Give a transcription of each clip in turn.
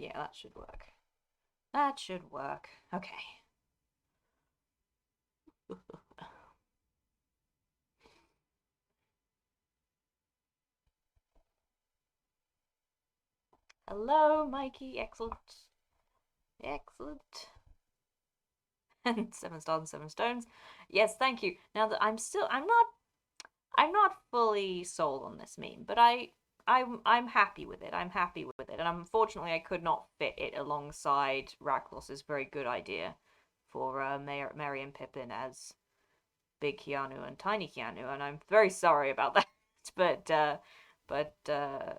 Yeah, that should work. That should work. Okay. Hello, Mikey. Excellent. Excellent. And 7 stars and 7 stones. Yes, thank you. Now that I'm not fully sold on this meme, but I'm happy with it. I'm happy with it, and unfortunately, I could not fit it alongside Raklos's very good idea for Merry and Pippin as Big Keanu and Tiny Keanu, and I'm very sorry about that. But but uh,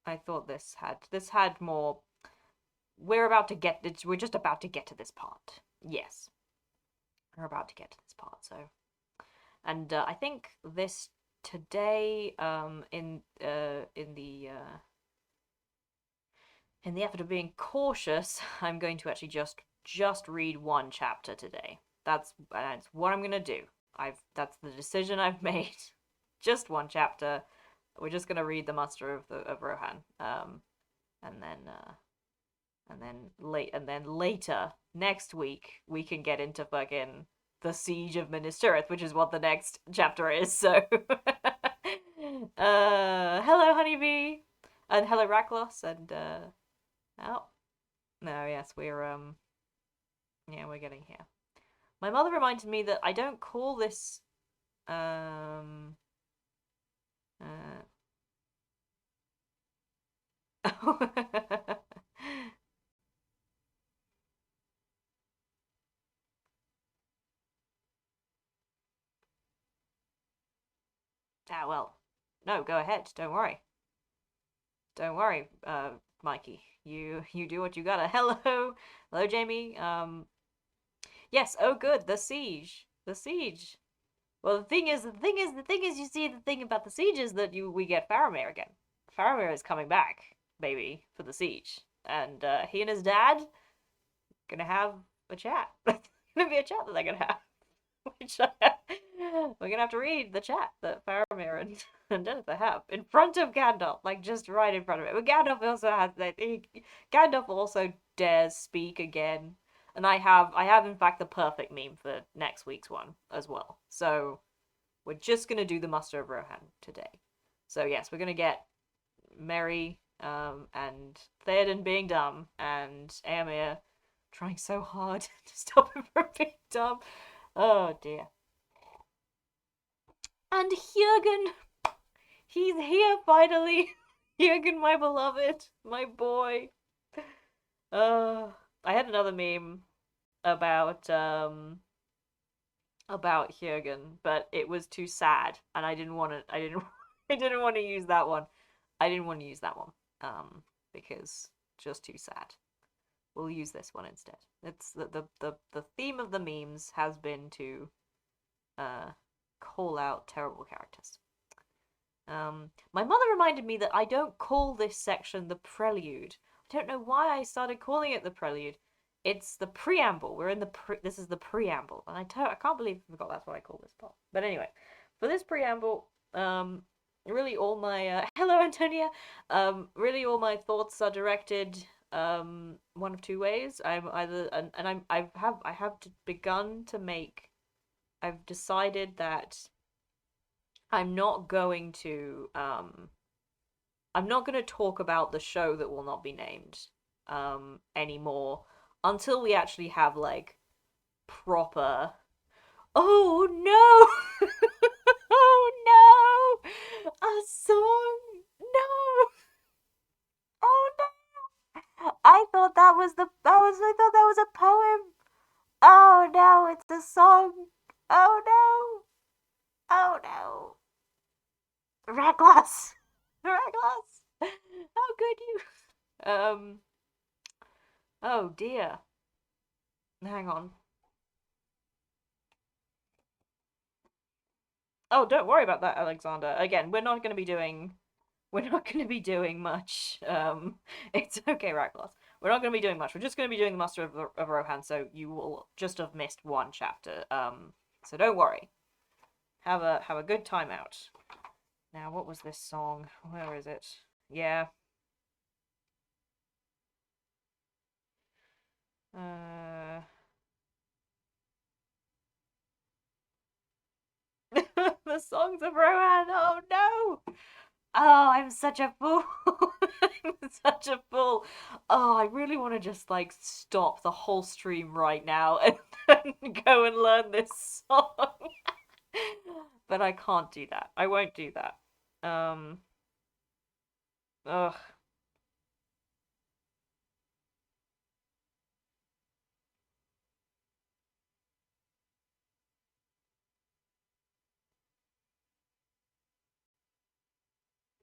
I thought this had more. We're just about to get to this part. Yes, we're about to get to this part. So, and I think this today, in the effort of being cautious, I'm going to actually just read one chapter today. That's what I'm gonna do. That's the decision I've made. Just one chapter. We're just gonna read the Muster of Rohan. And then later next week we can get into fucking the Siege of Minas Tirith, which is what the next chapter is. So, hello, Honeybee, and hello, Raklos, and oh no, yes, we're getting here. My mother reminded me that I don't call this um uh ah well, no, go ahead, don't worry. Don't worry, Mikey. You do what you gotta. Hello, Jamie. Yes. Oh, good. The siege. The siege. Well, the thing is, you see, the thing about the siege is that we get Faramir again. Faramir is coming back, baby, for the siege, and he and his dad gonna have a chat. Gonna be a chat that they're gonna have. Which we're gonna have to read the chat that Faramir and Denethor have in front of Gandalf, like just right in front of it. But Gandalf also has that. Gandalf also dares speak again, and I have in fact the perfect meme for next week's one as well. So we're just gonna do the Muster of Rohan today. So yes, we're gonna get Merry, and Theoden being dumb, and Aemir trying so hard to stop him from being dumb. Oh dear. And Jürgen, he's here finally. Jürgen, my beloved, my boy. Uh, I had another meme about about Jürgen, but it was too sad, and I didn't want to. I didn't. I didn't want to use that one. I didn't want to use that one. Because just too sad. We'll use this one instead. It's the theme of the memes has been to uh call out terrible characters. My mother reminded me that I don't call this section the prelude. I don't know why I started calling it the prelude. It's the preamble. We're in this is the preamble, and I can't believe I forgot that's what I call this part. But anyway, for this preamble, really all my hello Antonia, really all my thoughts are directed one of two ways. I'm either and I have begun to make. I've decided that I'm not going to I'm not going to talk about the show that will not be named anymore until we actually have like proper. Oh no. Oh no. A song. No. Oh no. I thought that was a poem. Oh no, it's a song. Oh no. Oh no. Raglass. Raglass. How could you? Oh dear. Hang on. Oh, don't worry about that, Alexander. Again, we're not going to be doing much. It's okay, Raglass. We're not going to be doing much. We're just going to be doing the Muster of Rohan, so you will just have missed one chapter. So don't worry. Have a good time out. Now, what was this song? Where is it? Yeah. Uh, the songs of Rohan. Oh no! Oh, I'm such a fool. I'm such a fool. Oh, I really want to just like stop the whole stream right now and go and learn this song. But I can't do that. I won't do that. Um, ugh.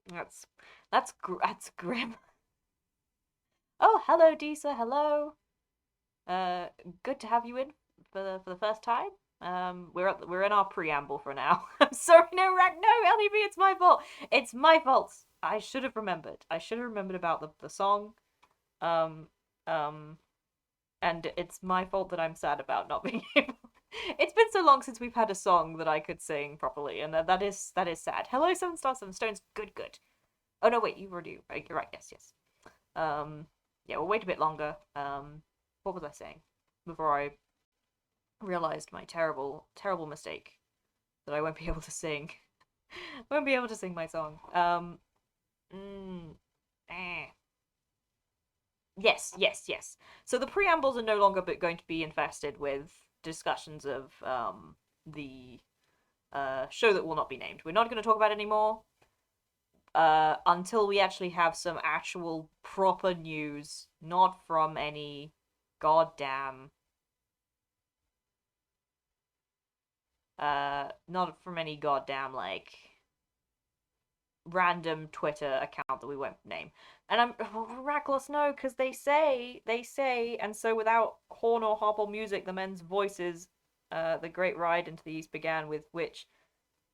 That's that's grim. Oh, hello, Disa. Hello. Uh, good to have you in for the first time. We're in our preamble for now. I'm sorry, no, no, LDB, it's my fault. It's my fault. I should have remembered. I should have remembered about the song. Um, um, and it's my fault that I'm sad about not being able. It's been so long since we've had a song that I could sing properly, and that is sad. Hello, Seven Stars, Seven Stones. Good, good. Oh no, wait, you've already. You're right. Yes, yes. Yeah, we'll wait a bit longer. What was I saying before I realized my terrible, terrible mistake that I won't be able to sing. Won't be able to sing my song. Mm, eh. Yes, yes, yes. So the preambles are no longer going to be infested with discussions of the show that will not be named. We're not going to talk about it anymore until we actually have some actual proper news, not from any goddamn not from any goddamn like random Twitter account that we won't name. And I'm reckless, no, because they say, and so without horn or harp or music, the men's voices, the great ride into the east began with which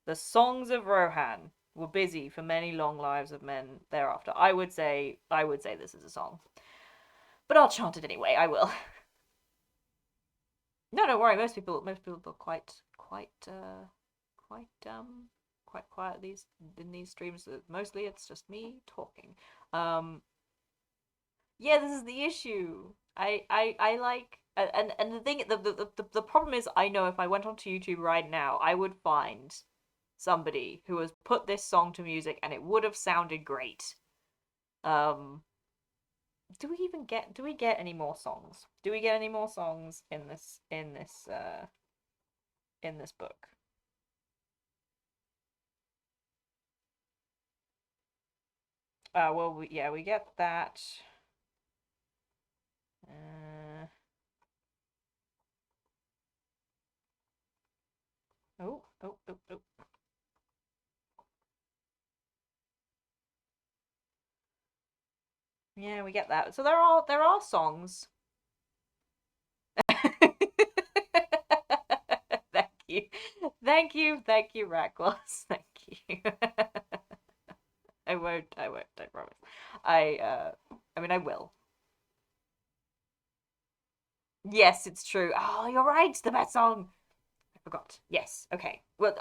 the songs of Rohan were busy for many long lives of men thereafter. I would say this is a song, but I'll chant it anyway. I will. No, don't worry. Most people are quite quite quiet these in these streams. Mostly it's just me talking. Um, yeah, this is the issue. I like and the thing the problem is I know if I went onto YouTube right now I would find somebody who has put this song to music and it would have sounded great. Um, do we get any more songs? Do we get any more songs in this book? Well, yeah, we get that. Uh, oh. Yeah, we get that. So there are songs. Thank you. Thank you, Rackless. Thank you. I promise. I mean I will. Yes, it's true. Oh, you're right, the best song. I forgot. Yes, okay. Well,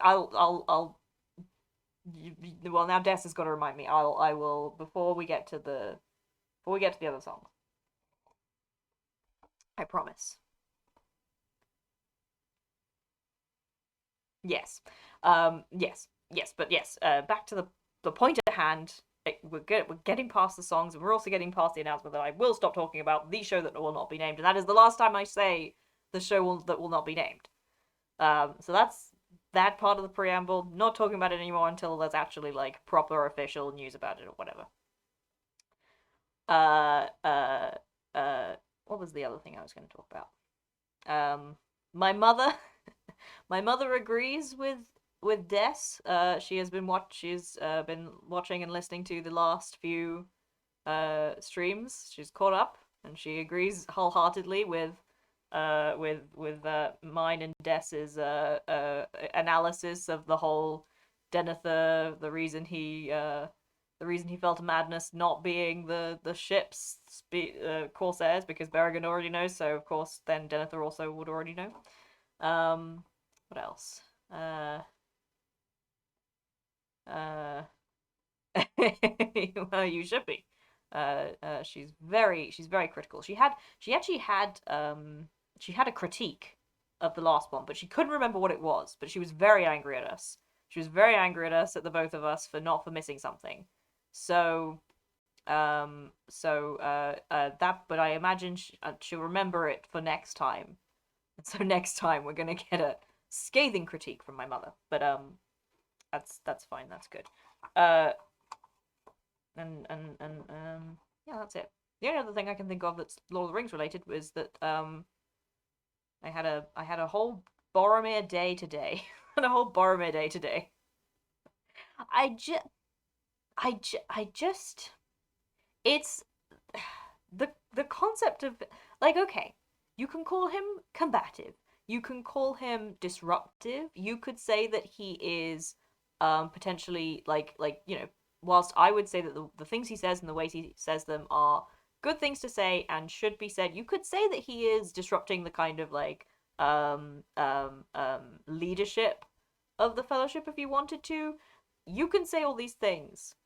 well now Des has got to remind me. I will before we get to the other song. I promise. Yes. Yes, but yes, back to the point at hand. We're good. We're getting past the songs, and we're also getting past the announcement that I will stop talking about the show that will not be named, and that is the last time I say the show that will not be named. So that's that part of the preamble. Not talking about it anymore until there's actually like proper official news about it or whatever. Uh, uh, what was the other thing I was going to talk about? My mother, my mother agrees with Des. She's been watching and listening to the last few streams. She's caught up and she agrees wholeheartedly with mine and Des's analysis of the whole Denethor, the reason he felt a madness not being the ship's corsairs because Berrigan already knows, so of course then Denethor also would already know. What else? Uh, well, you should be. She's very critical. She actually had she had a critique of the last one, but she couldn't remember what it was. But she was very angry at us. She was very angry at us, at the both of us, for missing something. So that, but I imagine she'll remember it for next time. And so next time we're gonna get a scathing critique from my mother. But that's fine. That's good. Uh, and yeah, that's it. The only other thing I can think of that's Lord of the Rings related was that I had a whole Boromir day today. And a whole Boromir day today. I just I just it's the concept of, like, okay, you can call him combative, you can call him disruptive, you could say that he is potentially like whilst I would say that the things he says and the ways he says them are good things to say and should be said, you could say that he is disrupting the kind of like leadership of the Fellowship if you wanted to. You can say all these things.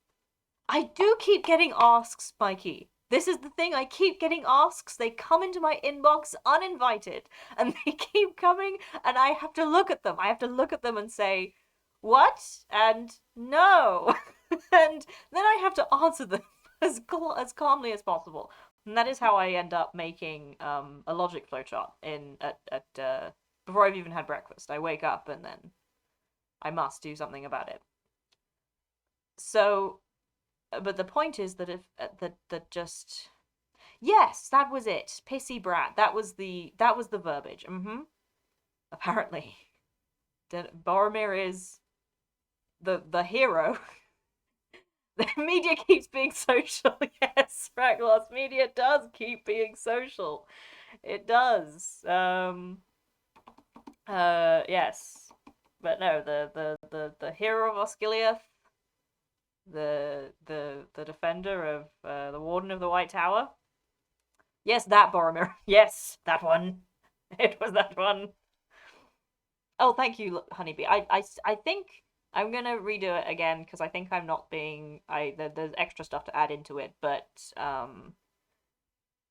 I do keep getting asks, Mikey. This is the thing, I keep getting asks. They come into my inbox uninvited, and they keep coming, and I have to look at them. I have to look at them and say, what? And no. And then I have to answer them as calmly as possible. And that is how I end up making a logic flowchart before I've even had breakfast. I wake up and then I must do something about it. So, but the point is that if that just, yes, that was it. Pissy brat. That was the verbiage. Apparently, Boromir is the hero. The media keeps being social. Yes, Ragloss, media does keep being social. It does. Yes, but no, the hero of Osgiliath, the defender of the Warden of the White Tower. Yes, that Boromir. Yes, that one. It was that one. Oh, thank you, Honeybee. I think I'm gonna redo it again because I think I'm not being. There's extra stuff to add into it, but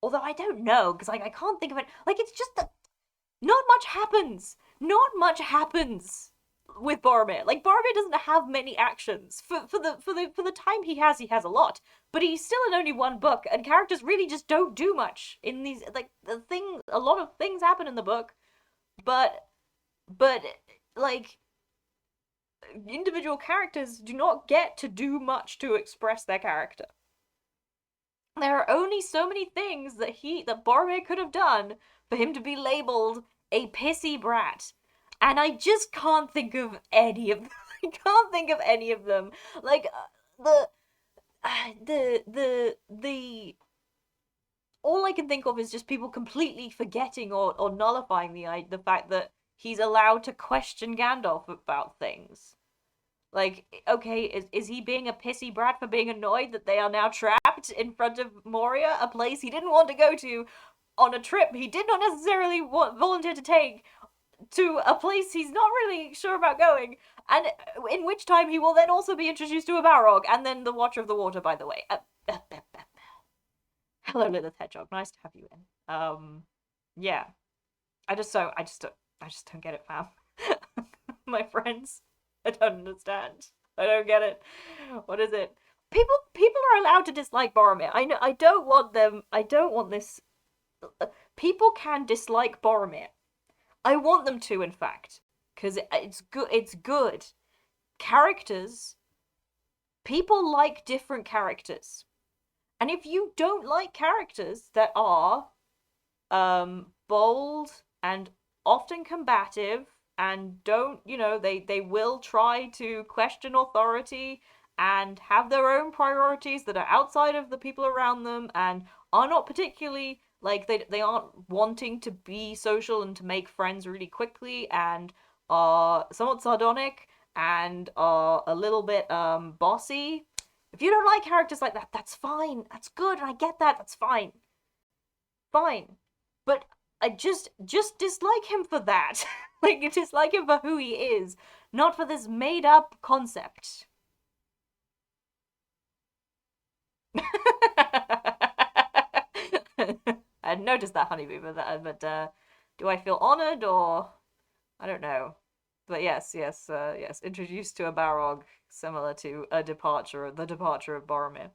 although I don't know because I can't think of it. Like, it's just that not much happens. Not much happens with Boromir. Like, Boromir doesn't have many actions. For the time he has a lot. But he's still in only one book, and characters really just don't do much in these. Like, a lot of things happen in the book, but like, individual characters do not get to do much to express their character. There are only so many things that Boromir could have done for him to be labeled a pissy brat. And I just can't think of any of them. I can't think of any of them. Like, all I can think of is just people completely forgetting or nullifying the fact that he's allowed to question Gandalf about things. Like, okay, is he being a pissy brat for being annoyed that they are now trapped in front of Moria, a place he didn't want to go to, on a trip he did not necessarily volunteer to take, to a place he's not really sure about going, and in which time he will then also be introduced to a Balrog, and then the Watcher of the Water, by the way. Hello, Lilith Hedgehog. Nice to have you in. Yeah. I just don't get it, fam. My friends, I don't understand. I don't get it. What is it? People are allowed to dislike Boromir. I know. I don't want this. People can dislike Boromir. I want them to, in fact, because it's good. It's good. Characters. People like different characters, and if you don't like characters that are, bold and often combative, and don't, they will try to question authority and have their own priorities that are outside of the people around them, and are not particularly, like, they aren't wanting to be social and to make friends really quickly, and are somewhat sardonic and are a little bit bossy. If you don't like characters like that, that's fine. That's good, and I get that. That's fine. Fine. But I just dislike him for that. Like, dislike him for who he is, not for this made up concept. hadn't noticed that, Honeybee, but do I feel honored or I don't know. But yes. Introduced to a Barog similar to the departure of Boromir.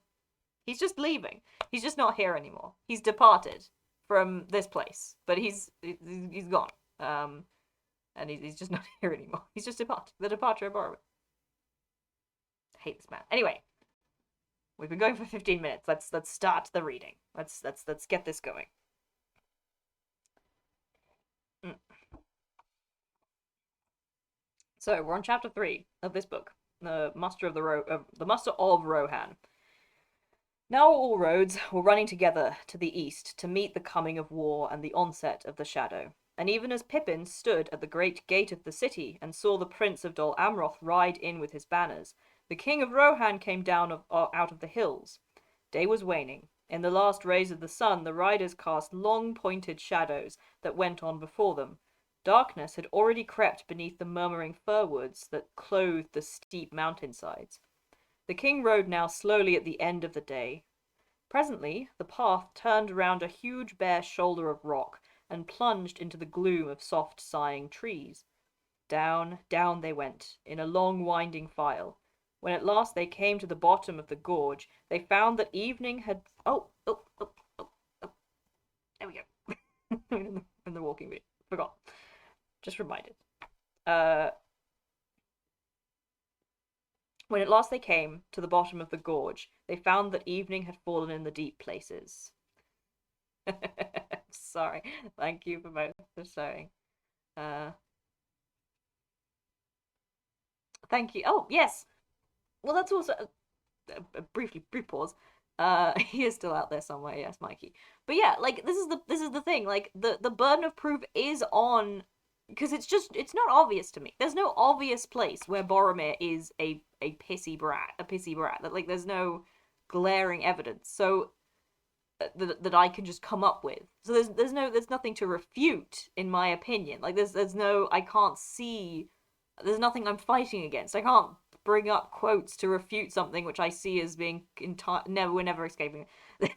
He's just leaving. He's just not here anymore. He's departed from this place, but he's gone. And he's just not here anymore. He's just departed. The departure of Boromir. I hate this man. Anyway, we've been going for 15 minutes. Let's start the reading. Let's get this going. So we're on chapter 3 of this book, the Muster of Rohan. Now all roads were running together to the east to meet the coming of war and the onset of the shadow. And even as Pippin stood at the great gate of the city and saw the Prince of Dol Amroth ride in with his banners, the King of Rohan came down out of the hills. Day was waning. In the last rays of the sun, the riders cast long pointed shadows that went on before them. Darkness had already crept beneath the murmuring fir woods that clothed the steep mountainsides. The king rode now slowly at the end of the day. Presently, the path turned round a huge bare shoulder of rock and plunged into the gloom of soft sighing trees. Down, down they went, in a long winding file. When at last they came to the bottom of the gorge, they found that evening had... Oh. There we go. in the walking bit. Forgot. Just reminded. When at last they came to the bottom of the gorge, they found that evening had fallen in the deep places. Sorry. Thank you for both for sewing. Thank you. Oh, yes. Well, that's also brief pause. He is still out there somewhere. Yes, Mikey. But yeah, like this is the thing. Like the burden of proof is on, because it's not obvious to me. There's no obvious place where Boromir is a pissy brat. That like there's no glaring evidence. So that I can just come up with. So there's nothing to refute, in my opinion. Like there's no, I can't see, there's nothing I'm fighting against. I can't bring up quotes to refute something which I see as being we're never escaping. I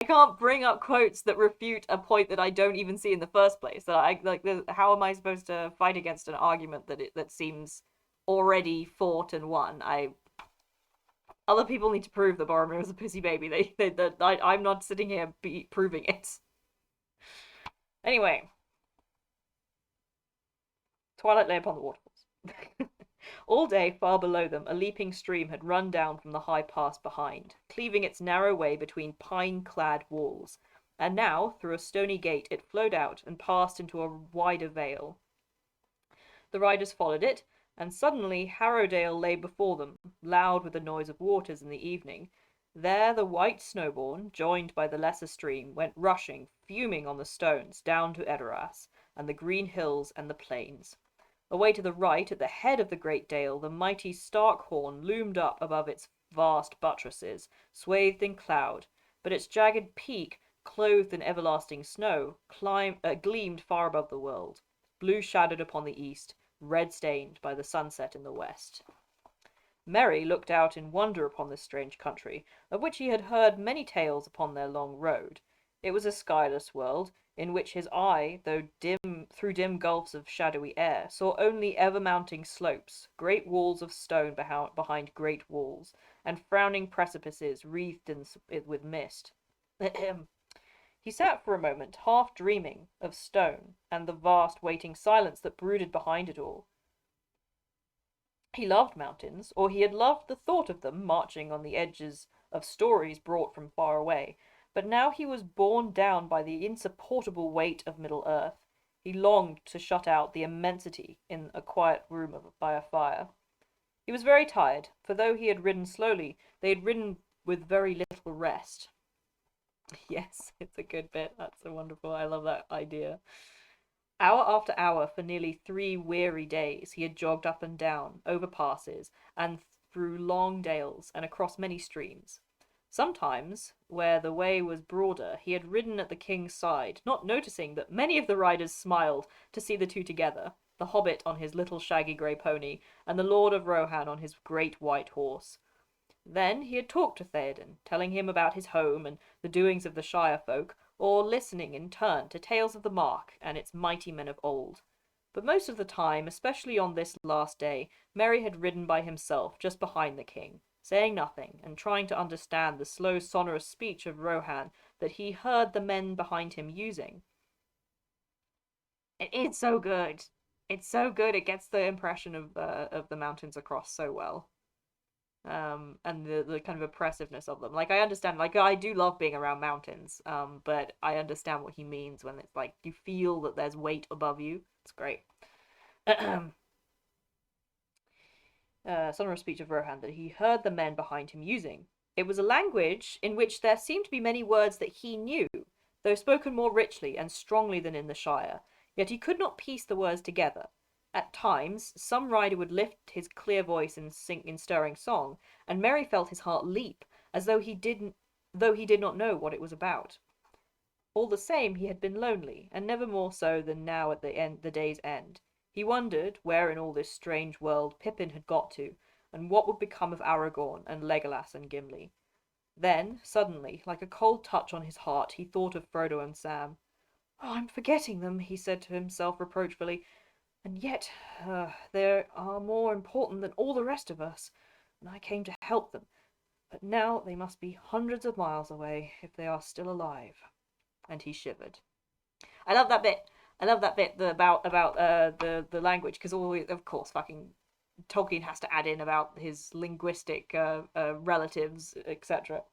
can't bring up quotes that refute a point that I don't even see in the first place. That I like. How am I supposed to fight against an argument that seems already fought and won? Other people need to prove that Boromir was a pussy baby. I'm not sitting here proving it. Anyway. Twilight lay upon the waterfalls. All day, far below them, a leaping stream had run down from the high pass behind, cleaving its narrow way between pine-clad walls. And now, through a stony gate, it flowed out and passed into a wider vale. The riders followed it, and suddenly Harrowdale lay before them, loud with the noise of waters in the evening. There the white Snowbourn, joined by the lesser stream, went rushing, fuming on the stones, down to Edoras, and the green hills and the plains. Away to the right, at the head of the great dale, the mighty Starkhorn loomed up above its vast buttresses, swathed in cloud, but its jagged peak, clothed in everlasting snow, gleamed far above the world, blue-shadowed upon the east, red-stained by the sunset in the west. Merry looked out in wonder upon this strange country, of which he had heard many tales upon their long road. It was a skyless world, in which his eye, though dim through dim gulfs of shadowy air, saw only ever-mounting slopes, great walls of stone behind great walls, and frowning precipices wreathed with mist. He sat for a moment, half dreaming of stone, and the vast waiting silence that brooded behind it all. He loved mountains, or he had loved the thought of them marching on the edges of stories brought from far away, but now he was borne down by the insupportable weight of Middle-earth. He longed to shut out the immensity in a quiet room by a fire. He was very tired, for though he had ridden slowly, they had ridden with very little rest. Yes, it's a good bit. That's so wonderful. I love that idea. Hour after hour, for nearly 3 weary days, he had jogged up and down, over passes, and through long dales, and across many streams. Sometimes, where the way was broader, he had ridden at the king's side, not noticing that many of the riders smiled to see the two together, the hobbit on his little shaggy grey pony, and the Lord of Rohan on his great white horse. Then he had talked to Theoden, telling him about his home and the doings of the Shire folk, or listening in turn to tales of the Mark and its mighty men of old. But most of the time, especially on this last day, Merry had ridden by himself just behind the king, saying nothing and trying to understand the slow sonorous speech of Rohan that he heard the men behind him using. It's so good. It's so good. It gets the impression of the mountains across so well. And the kind of oppressiveness of them. Like I understand, like I do love being around mountains. But I understand what he means when it's like you feel that there's weight above you. It's great. Sonorous speech of Rohan that he heard the men behind him using. It was a language in which there seemed to be many words that he knew, though spoken more richly and strongly than in the Shire, yet he could not piece the words together. At times, some rider would lift his clear voice and sing in stirring song, and Merry felt his heart leap, as though he did not know what it was about. All the same, he had been lonely, and never more so than now at the day's end. He wondered where in all this strange world Pippin had got to, and what would become of Aragorn and Legolas and Gimli. Then, suddenly, like a cold touch on his heart, he thought of Frodo and Sam. "Oh, I'm forgetting them," he said to himself reproachfully. "And yet, they are more important than all the rest of us, and I came to help them. But now they must be hundreds of miles away, if they are still alive." And he shivered. I love that bit. I love that bit about the language, because always, of course, fucking Tolkien has to add in about his linguistic relatives, etc.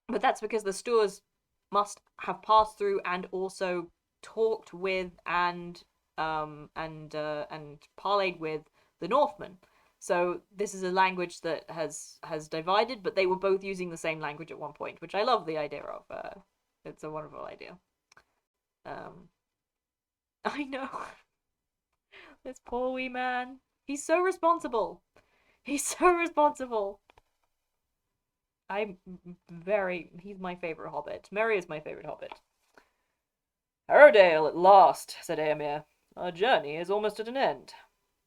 But that's because the Stoors must have passed through and also talked with and parlayed with the Northmen. So this is a language that has divided, but they were both using the same language at one point, which I love the idea of. It's a wonderful idea. I know. This poor wee man. He's so responsible. He's so responsible. He's my favourite hobbit. Merry is my favourite hobbit. "Harrowdale at last," said Éomer. "Our journey is almost at an end."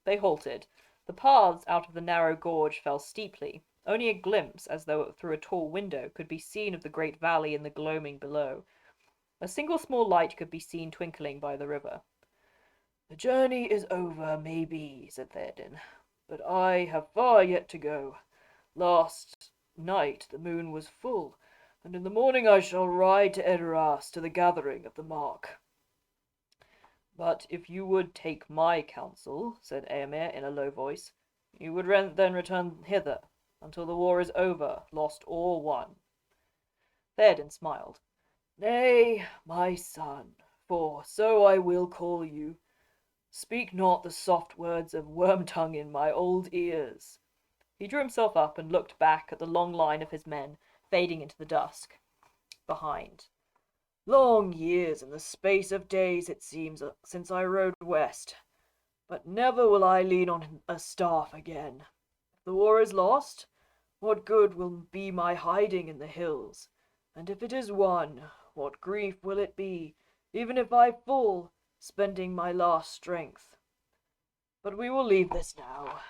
They halted. The paths out of the narrow gorge fell steeply. Only a glimpse, as though through a tall window, could be seen of the great valley and the gloaming below. A single small light could be seen twinkling by the river. "The journey is over, maybe," said Theoden, "but I have far yet to go. Last night the moon was full, and in the morning I shall ride to Edoras to the gathering of the Mark." "But if you would take my counsel," said Éomer in a low voice, "you would then return hither, until the war is over, lost or won." Theoden smiled. "Nay, my son, for so I will call you. Speak not the soft words of Wormtongue in my old ears." He drew himself up and looked back at the long line of his men fading into the dusk behind. "Long years in the space of days it seems since I rode west, but never will I lean on a staff again. If the war is lost, what good will be my hiding in the hills? And if it is won, what grief will it be, even if I fall, spending my last strength? But we will leave this now.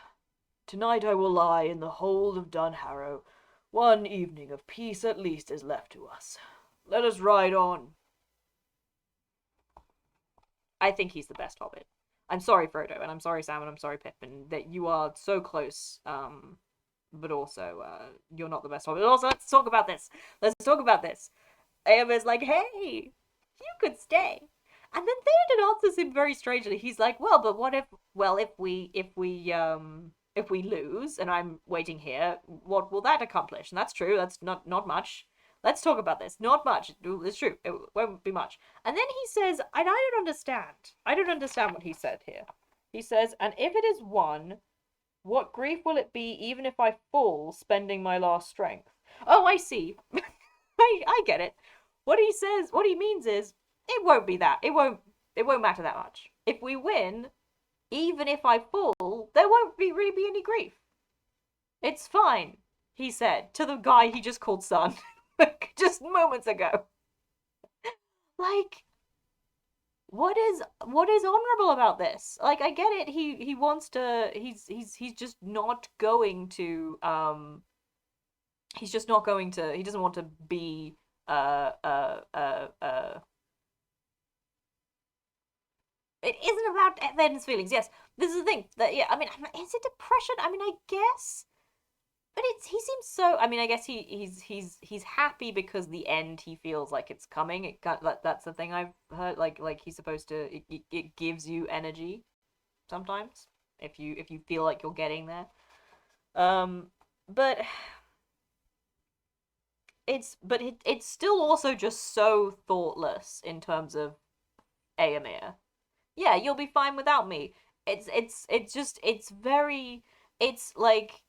Tonight I will lie in the hold of Dunharrow. One evening of peace at least is left to us. Let us ride on." I think he's the best hobbit. I'm sorry, Frodo, and I'm sorry, Sam, and I'm sorry, Pippin, that you are so close, but also, you're not the best hobbit. But also, let's talk about this. Éomer's like, "Hey, you could stay." And then Theoden answers him very strangely. He's like, "Well, but what if we lose and I'm waiting here, what will that accomplish?" And that's true. That's not much. Let's talk about this. Not much. It's true. It won't be much. And then he says, and I don't understand. I don't understand what he said here. He says, "And if it is won, what grief will it be even if I fall, spending my last strength?" Oh, I see. I get it. What he means is, it won't be that. It won't matter that much. If we win, even if I fall, there won't really be any grief. It's fine, he said to the guy he just called son just moments ago. Like, what is honorable about this? Like, I get it. He wants to. He's just not going to. He's just not going to. He doesn't want to be. Uh. Uh. Uh. Uh. It isn't about Theoden's feelings. Yes, this is the thing. That yeah. I mean, is it depression? I mean, I guess. But he seems so. I mean, I guess he's happy because the end he feels like it's coming. That's the thing I've heard. Like he's supposed to. It gives you energy sometimes if you feel like you're getting there. But it's still also just so thoughtless in terms of Aemir. Yeah, you'll be fine without me. It's very it's like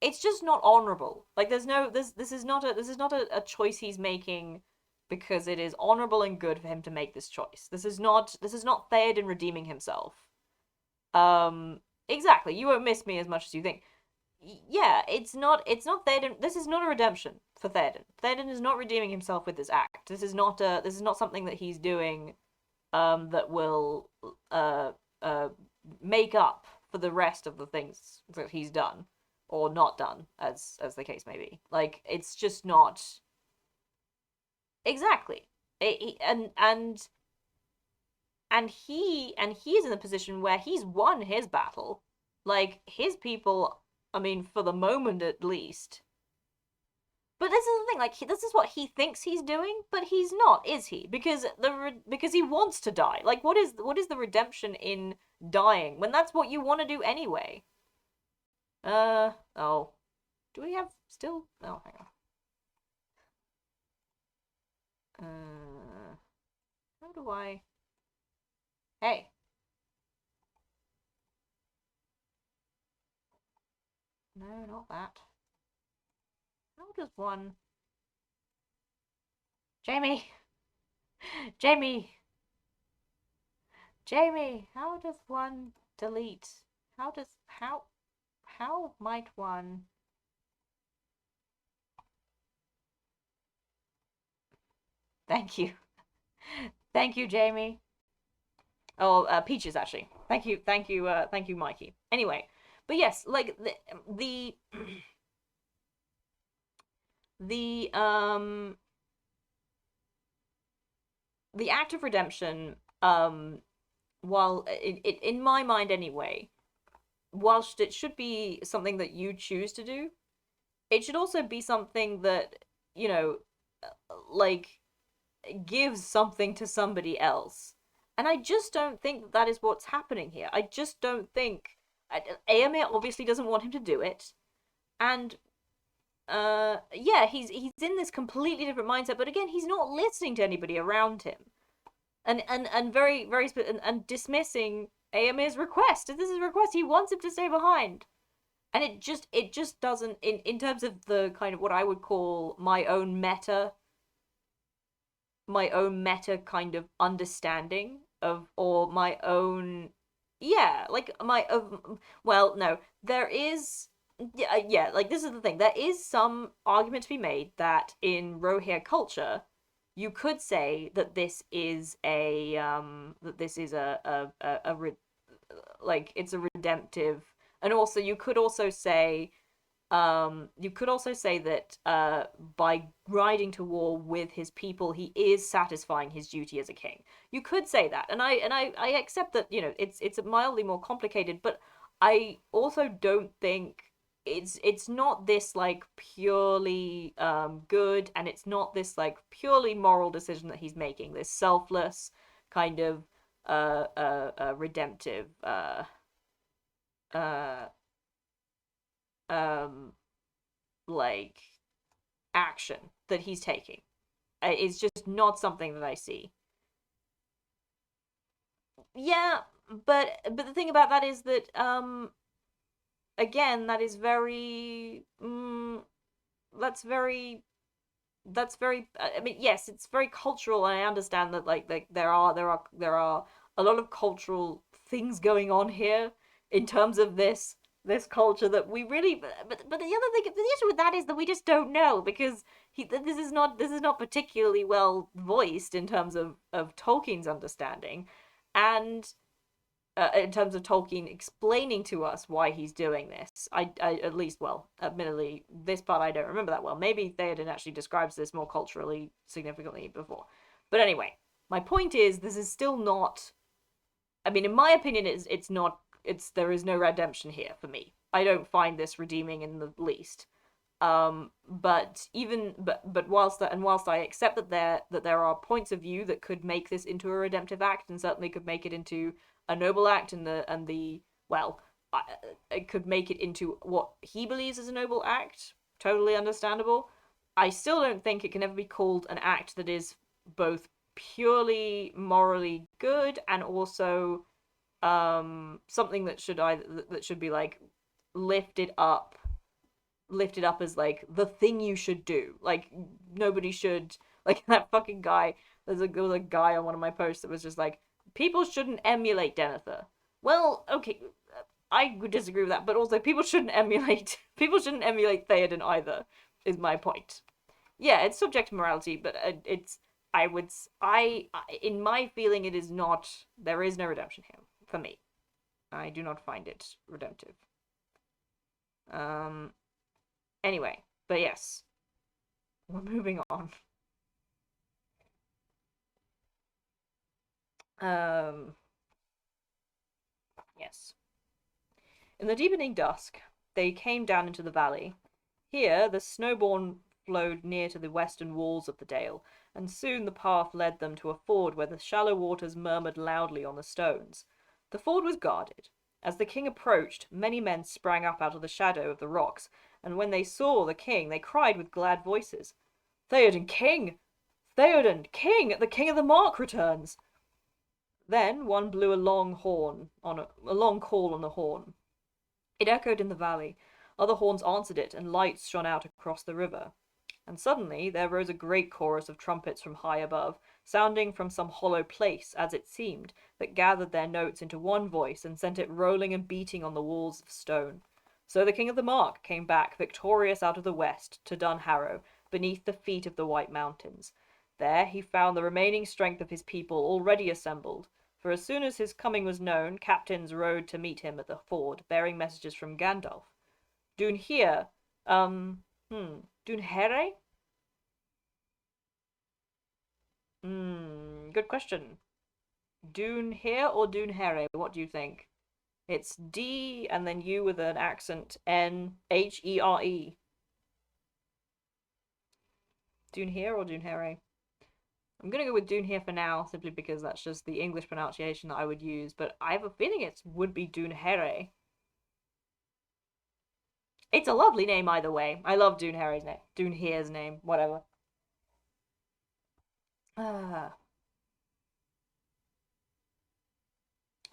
it's just not honorable. Like there's no this is not a choice he's making because it is honorable and good for him to make this choice. This is not Theoden redeeming himself. Exactly. You won't miss me as much as you think. Yeah, it's not Theoden. This is not a redemption for Theoden. Theoden is not redeeming himself with this act. This is not something that he's doing that will uh make up for the rest of the things that he's done or not done as the case may be. Like it's just not exactly. And he is in a position where he's won his battle. Like his people, I mean, for the moment at least. But this is the thing, like this is what he thinks he's doing, but he's not, is he? Because he wants to die. Like what is the redemption in dying when that's what you want to do anyway? Oh. Do we have still? Oh, hang on. How do I? Hey. No, not that. How does one? Jamie! Jamie! Jamie! How does one delete? How might one? Thank you. Thank you, Jamie. Oh, Peaches actually. Thank you, Mikey. Anyway, but yes, like the the the act of redemption, while in my mind anyway, whilst it should be something that you choose to do, it should also be something that you know, like gives something to somebody else. And I just don't think that is what's happening here. I just don't think. Aemir obviously doesn't want him to do it, and yeah, he's in this completely different mindset. But again, he's not listening to anybody around him, and very and dismissing Aemir's request. This is his request. He wants him to stay behind, and it just doesn't in terms of the kind of what I would call my own meta kind of understanding of or my own yeah like my well no there is yeah like this is the thing there is some argument to be made that in Rohirrim culture you could say that this is like it's a redemptive and also you could also say that by riding to war with his people, he is satisfying his duty as a king. You could say that, and I accept that it's mildly more complicated, but I also don't think it's not this like purely good, and it's not this like purely moral decision that he's making. This selfless kind of redemptive uh um like action that he's taking. It's just not something that I see. Yeah, but the thing about that is that again that is very that's very I mean yes it's very cultural and I understand that like there are a lot of cultural things going on here in terms of this this culture that we really, but the other thing, the issue with that is that we just don't know, because this is not particularly well voiced in terms of Tolkien's understanding, and in terms of Tolkien explaining to us why he's doing this. I at least, well, admittedly, this part I don't remember that well. Maybe Theoden actually describes this more culturally significantly before. But anyway, my point is, this is still not. I mean, in my opinion, it's not. There is no redemption here for me. I don't find this redeeming in the least. But whilst I accept that there are points of view that could make this into a redemptive act, and certainly could make it into a noble act, and the well, it could make it into what he believes is a noble act. Totally understandable. I still don't think it can ever be called an act that is both purely morally good and also something that should be like lifted up lifted up as like the thing you should do. Like nobody should, like that fucking guy. There was a guy on one of my posts that was just like, people shouldn't emulate Denethor. Well, okay, I would disagree with that, but also people shouldn't emulate Theoden either. Is my point. Yeah, it's subject to morality, but it's I would I in my feeling it is not. There is no redemption here for me. I do not find it redemptive. Um, Anyway, but yes, we're moving on. Um, yes. In the deepening dusk, they came down into the valley. Here, the snowbourn flowed near to the western walls of the dale, and soon the path led them to a ford where the shallow waters murmured loudly on the stones. The ford was guarded. As the king approached, many men sprang up out of the shadow of the rocks, and when they saw the king, they cried with glad voices, "Theoden, king! Theoden, king! The king of the Mark returns!" Then one blew a long call on the horn. It echoed in the valley. Other horns answered it, and lights shone out across the river. And suddenly there rose a great chorus of trumpets from high above, sounding from some hollow place, as it seemed, that gathered their notes into one voice and sent it rolling and beating on the walls of stone. So the King of the Mark came back victorious out of the west to Dunharrow, beneath the feet of the White Mountains. There he found the remaining strength of his people already assembled, for as soon as his coming was known, captains rode to meet him at the ford, bearing messages from Gandalf. Dunhere, Dunhere? Good question. Dunhere or Dunhere? What do you think? It's D and then U with an accent Nhere. Dunhere or Dunhere? I'm gonna go with Dunhere for now, simply because that's just the English pronunciation that I would use, but I have a feeling it would be Dunhere. It's a lovely name either way. I love Dunhere's name. Dunhere's name, whatever. Ah.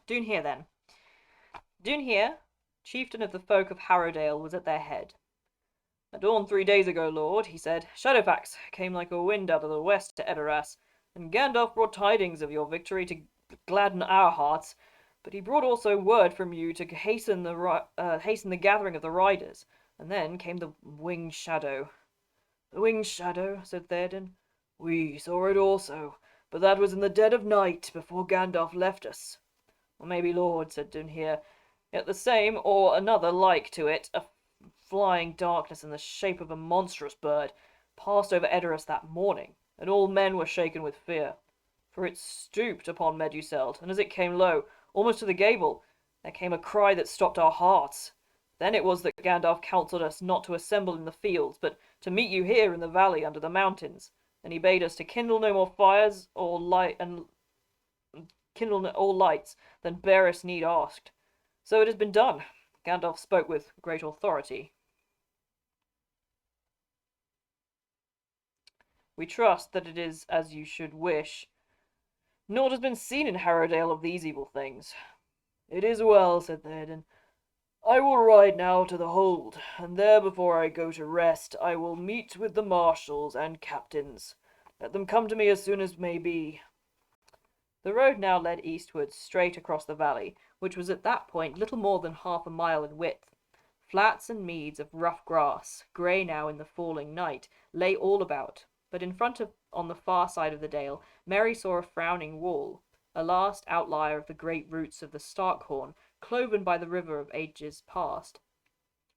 Dunhere then. Dunhere, chieftain of the folk of Harrowdale, was at their head. "At dawn 3 days ago, lord," he said, "Shadowfax came like a wind out of the west to Edoras, and Gandalf brought tidings of your victory to gladden our hearts, but he brought also word from you to hasten the gathering of the riders, and then came the winged shadow." "The winged shadow," said Theoden. "We saw it also, but that was in the dead of night, before Gandalf left us." "Well, maybe, lord," said Dunhere, "yet the same, or another like to it, a flying darkness in the shape of a monstrous bird, passed over Edoras that morning, and all men were shaken with fear. For it stooped upon Meduseld, and as it came low, almost to the gable, there came a cry that stopped our hearts. Then it was that Gandalf counselled us not to assemble in the fields, but to meet you here in the valley under the mountains. And he bade us to kindle no more fires or kindle all lights than barest need asked. So it has been done. Gandalf spoke with great authority. We trust that it is as you should wish. Naught has been seen in Harrowdale of these evil things." "It is well," said Theoden. "I will ride now to the hold, and there before I go to rest I will meet with the marshals and captains. Let them come to me as soon as may be." The road now led eastwards, straight across the valley, which was at that point little more than half a mile in width. Flats and meads of rough grass, grey now in the falling night, lay all about, but in front of, on the far side of the dale, Mary saw a frowning wall, a last outlier of the great roots of the Starkhorn, cloven by the river of ages past.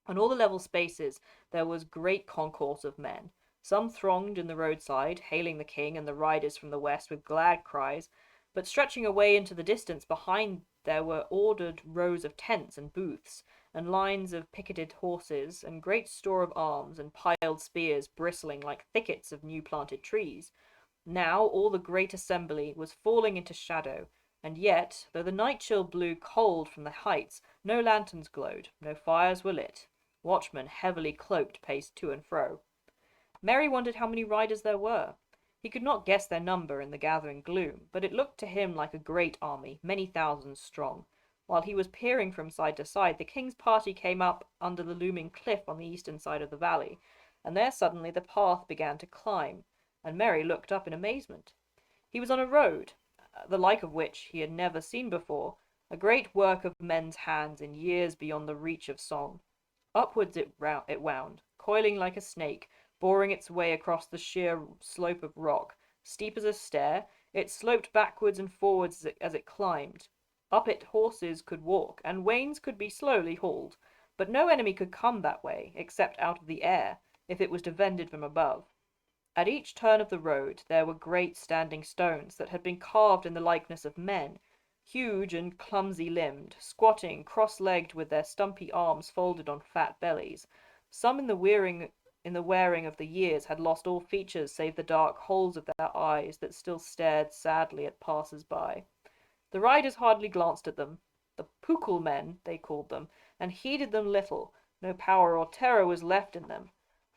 On all the level spaces there was great concourse of men. Some thronged in the roadside, hailing the king and the riders from the west with glad cries, but stretching away into the distance behind there were ordered rows of tents and booths, and lines of picketed horses, and great store of arms, and piled spears bristling like thickets of new planted trees. Now all the great assembly was falling into shadow, and yet, though the night chill blew cold from the heights, no lanterns glowed, no fires were lit. Watchmen, heavily cloaked, paced to and fro. Merry wondered how many riders there were. He could not guess their number in the gathering gloom, but it looked to him like a great army, many thousands strong. While he was peering from side to side, the king's party came up under the looming cliff on the eastern side of the valley, and there suddenly the path began to climb, and Merry looked up in amazement. He was on a road, the like of which he had never seen before, a great work of men's hands in years beyond the reach of song. Upwards it wound, coiling like a snake, boring its way across the sheer slope of rock. Steep as a stair, it sloped backwards and forwards as it climbed. Up it horses could walk, and wains could be slowly hauled, but no enemy could come that way, except out of the air, if it was defended from above. At each turn of the road there were great standing stones that had been carved in the likeness of men, huge and clumsy-limbed, squatting, cross-legged with their stumpy arms folded on fat bellies. Some in the wearing of the years had lost all features save the dark holes of their eyes that still stared sadly at passers-by. The riders hardly glanced at them. The Pukul men, they called them, and heeded them little. No power or terror was left in them.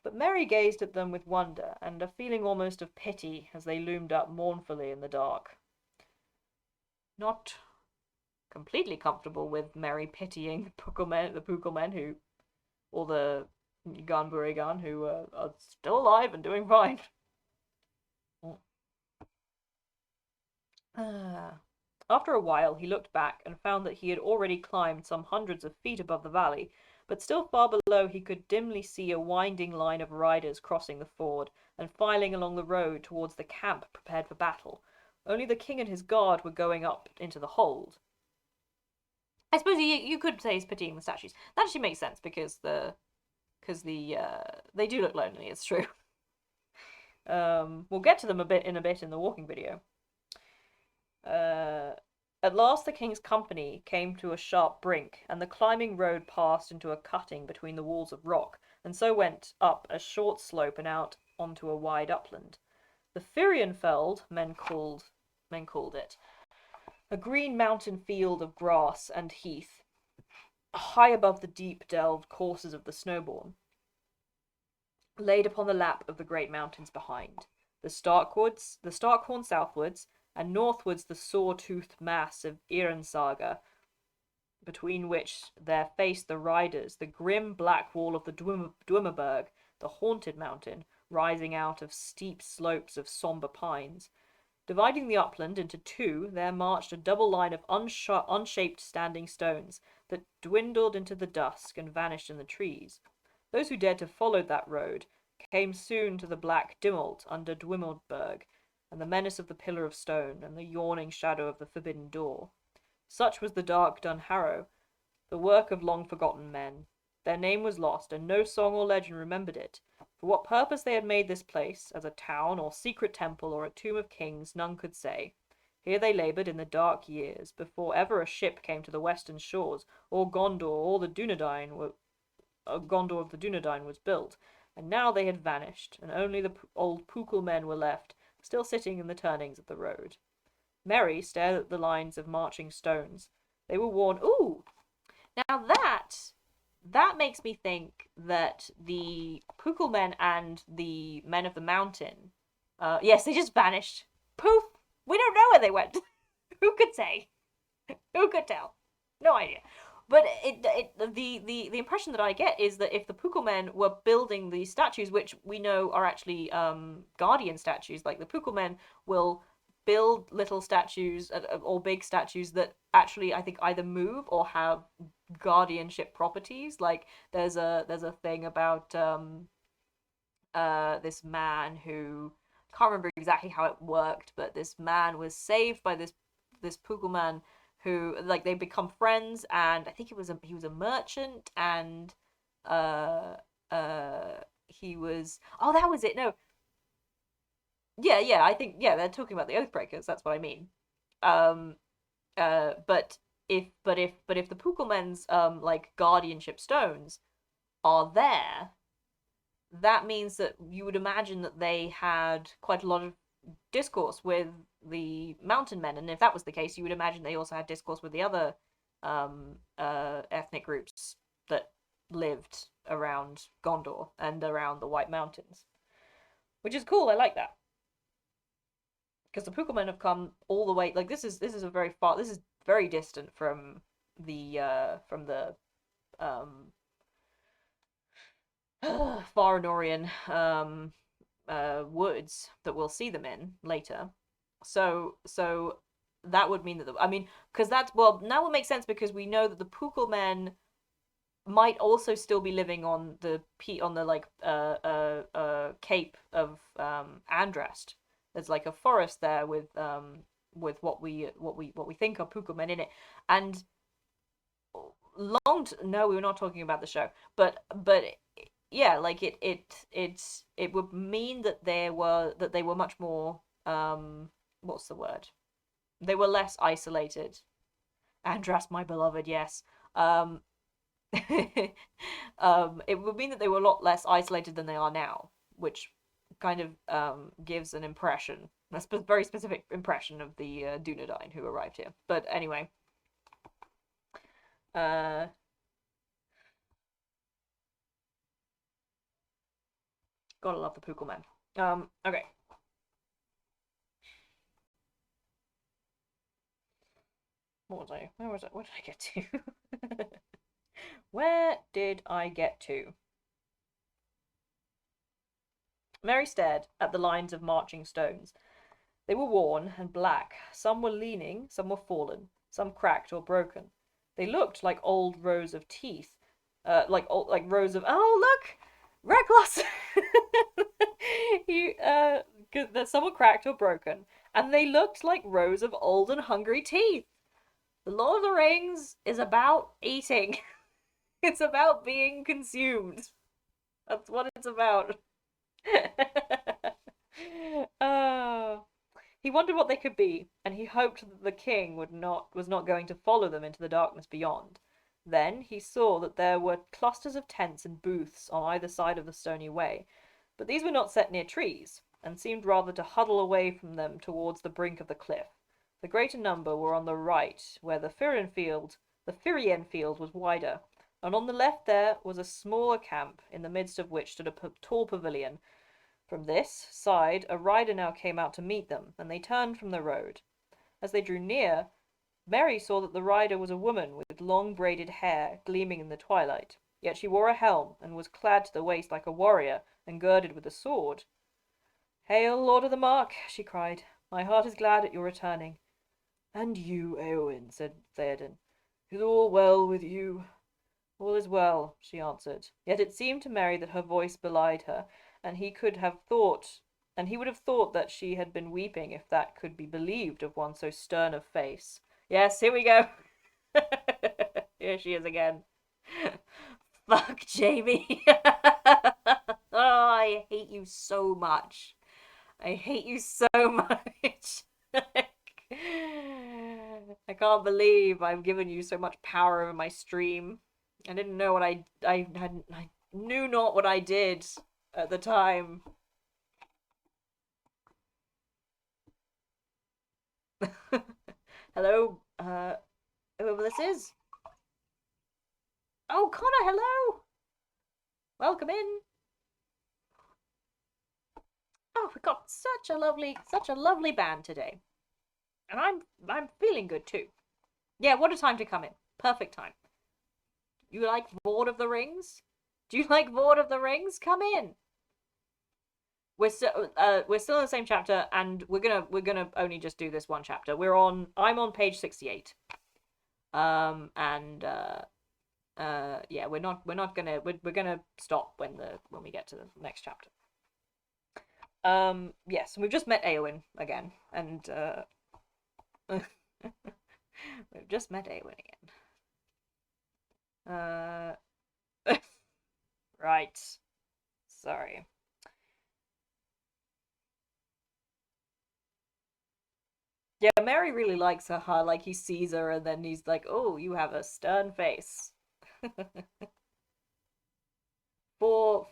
But Merry gazed at them with wonder, and a feeling almost of pity as they loomed up mournfully in the dark. Not completely comfortable with Merry pitying the Pukul men who, or the Ganburigan who are still alive and doing fine. After a while he looked back and found that he had already climbed some hundreds of feet above the valley, but still far below he could dimly see a winding line of riders crossing the ford and filing along the road towards the camp prepared for battle. Only the king and his guard were going up into the hold. I suppose you could say he's pitying the statues. That actually makes sense because they do look lonely. It's true. We'll get to them in a bit in the walking video. At last the king's company came to a sharp brink, and the climbing road passed into a cutting between the walls of rock, and so went up a short slope and out onto a wide upland. The Firienfeld, men called it, a green mountain field of grass and heath, high above the deep-delved courses of the Snowbourne, laid upon the lap of the great mountains behind. The Starkhorn southwards, and northwards the saw-toothed mass of Ehrensaga, between which there faced the riders, the grim black wall of the Dwimmerberg, the haunted mountain, rising out of steep slopes of sombre pines. Dividing the upland into two, there marched a double line of unshaped standing stones that dwindled into the dusk and vanished in the trees. Those who dared to follow that road came soon to the black Dimmelt under Dwimmelberg, and the menace of the pillar of stone, and the yawning shadow of the forbidden door. Such was the dark Dunharrow, the work of long-forgotten men. Their name was lost, and no song or legend remembered it. For what purpose they had made this place, as a town, or secret temple, or a tomb of kings, none could say. Here they laboured in the dark years, before ever a ship came to the western shores, or Gondor, or the Dunedain Gondor of the Dunedain was built, and now they had vanished, and only the old Pukul men were left, still sitting in the turnings of the road. Merry stared at the lines of marching stones. They were worn. Ooh! Now that makes me think that the Pukul men and the men of the mountain, yes, they just vanished. Poof! We don't know where they went. Who could say? Who could tell? No idea. But the impression that I get is that if the Pukul men were building these statues, which we know are actually guardian statues, like the Pukul men will build little statues or big statues that actually I think either move or have guardianship properties. Like there's a thing about this man who, can't remember exactly how it worked, but this man was saved by this Pugelman who, like, they become friends, and I think he was a merchant, and uh he was, oh, that was it. No, yeah, I think, yeah, they're talking about the Oathbreakers. That's what I mean. Um, but if the Pugelmen's like guardianship stones are there, that means that you would imagine that they had quite a lot of discourse with the mountain men, and if that was the case, you would imagine they also had discourse with the other ethnic groups that lived around Gondor and around the White Mountains, which is cool. I like that, because the Pukelmen have come all the way. Like, this is a very far. This is very distant from the um Farinorian woods that we'll see them in later. So that would mean that I mean, because that's, well, now will make sense, because we know that the Pukul men might also still be living on the like cape of Andrast. There's like a forest there with what we think are Pukul men in it, and no, we were not talking about the show, but yeah, like it would mean that they were much more, what's the word? They were less isolated. Andras, my beloved, yes. Um, it would mean that they were a lot less isolated than they are now, which kind of gives an impression, very specific impression of the Dunedain who arrived here. But anyway, uh, gotta love the Pukul men. Okay. What was I? Where was I? Where did I get to? Where did I get to? Mary stared at the lines of marching stones. They were worn and black. Some were leaning, some were fallen, some cracked or broken. They looked like old rows of teeth, like rows of. Oh, look, Reckless. you some were cracked or broken, and they looked like rows of old and hungry teeth. The Lord of the Rings is about eating. It's about being consumed. That's what it's about. uh, he wondered what they could be, and he hoped that the king was not going to follow them into the darkness beyond. Then he saw that there were clusters of tents and booths on either side of the stony way, but these were not set near trees, and seemed rather to huddle away from them towards the brink of the cliff. The greater number were on the right, where the Firian field was wider, and on the left there was a smaller camp, in the midst of which stood a tall pavilion. From this side a rider now came out to meet them, and they turned from the road. As they drew near, Mary saw that the rider was a woman with long braided hair gleaming in the twilight, yet she wore a helm, and was clad to the waist like a warrior, and girded with a sword. "Hail, Lord of the Mark!" she cried. "My heart is glad at your returning." "And you, Eowyn," said Theoden. "Is all well with you?" "All is well," she answered. Yet it seemed to Mary that her voice belied her, and he would have thought that she had been weeping, if that could be believed of one so stern of face. Yes, here we go. Here she is again. Fuck Jamie. Oh, I hate you so much. I hate you so much. I can't believe I've given you so much power over my stream. I didn't know what I knew not what I did at the time. Hello, whoever this is. Oh, Connor, hello. Welcome in. Oh, we've got such a lovely band today. And I'm feeling good too. Yeah, what a time to come in. Perfect time. You like Lord of the Rings? Do you like Lord of the Rings? Come in. we're still in the same chapter, and we're gonna only just do this one chapter. I'm on page 68. And yeah, we're not gonna we're gonna stop when we get to the next chapter. Yes, we've just met Eowyn again, and we've just met Eowyn again. Right. Sorry. Yeah, Mary really likes her. Like he sees her, and then he's like, "Oh, you have a stern face." For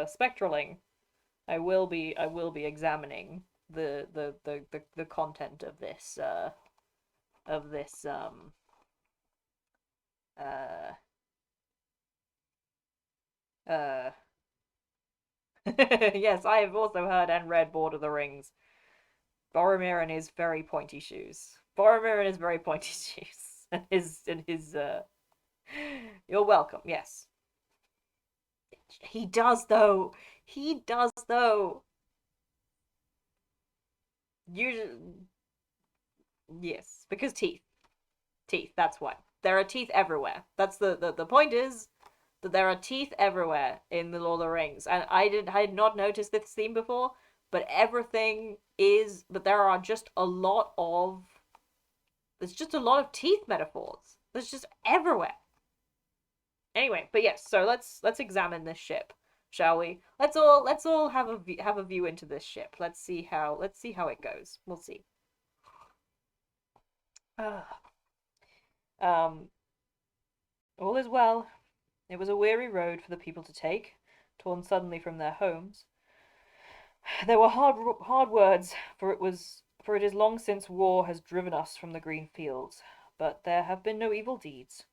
spectraling, I will be examining the content of this uh uh yes, I have also heard and read Lord of the Rings. Boromir and his very pointy shoes. Boromir and his very pointy shoes. And his you're welcome, yes. He does though. He does though. You yes, because teeth. Teeth, that's why. There are teeth everywhere. That's the point is that there are teeth everywhere in the Lord of the Rings. And I had not noticed this theme before, but everything is but there are just a lot of there's just a lot of teeth metaphors. There's just everywhere. Anyway, but yes, so let's examine this ship, shall we? Let's all have a view into this ship. Let's see how it goes. We'll see. um, all is well. It was a weary road for the people to take, torn suddenly from their homes. There were hard words, for it is long since war has driven us from the green fields, but there have been no evil deeds.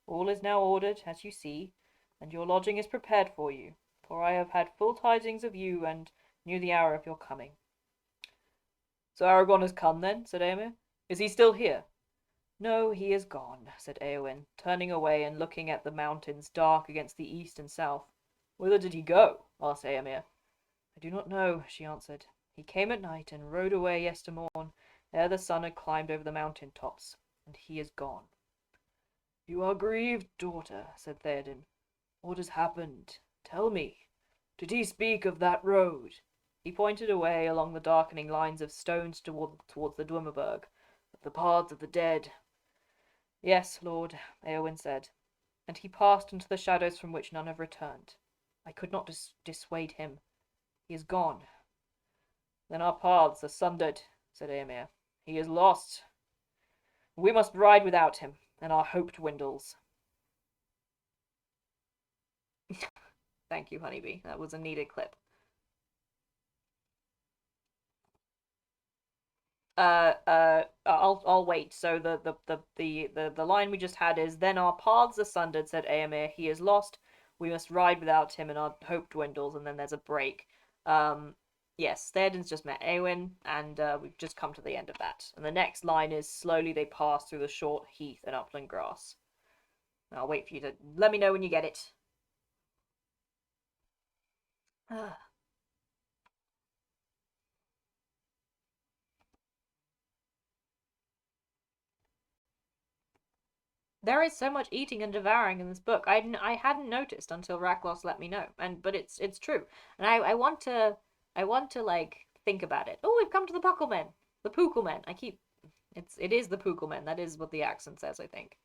All is now ordered, as you see, and your lodging is prepared for you, for I have had full tidings of you and knew the hour of your coming. So Aragorn has come then, said Eomer. Is he still here? No, he is gone, said Eowyn, turning away and looking at the mountains dark against the east and south. Whither did he go? Asked Eomer. I do not know, she answered. He came at night and rode away yestermorn, ere the sun had climbed over the mountain tops, and he is gone. You are grieved, daughter, said Theoden. What has happened? Tell me. Did he speak of that road? He pointed away along the darkening lines of stones towards the Dwemerberg, the paths of the dead. Yes, lord, Eowyn said, and he passed into the shadows from which none have returned. I could not dissuade him. He is gone. Then our paths are sundered, said Eomer. He is lost. We must ride without him, and our hope dwindles. Thank you, Honeybee. That was a needed clip. I'll wait. So the line we just had is, then our paths are sundered, said Eomer. He is lost. We must ride without him, and our hope dwindles. And then there's a break. Yes, Theoden's just met Eowyn, and we've just come to the end of that. And the next line is, slowly they pass through the short heath and upland grass. I'll wait for you to let me know when you get it. There is so much eating and devouring in this book. I hadn't noticed until Raklos let me know, but it's true, and I want to like think about it. Oh, we've come to the Pucklemen, the Pookelmen. It is the Pookelmen. That is what the accent says, I think.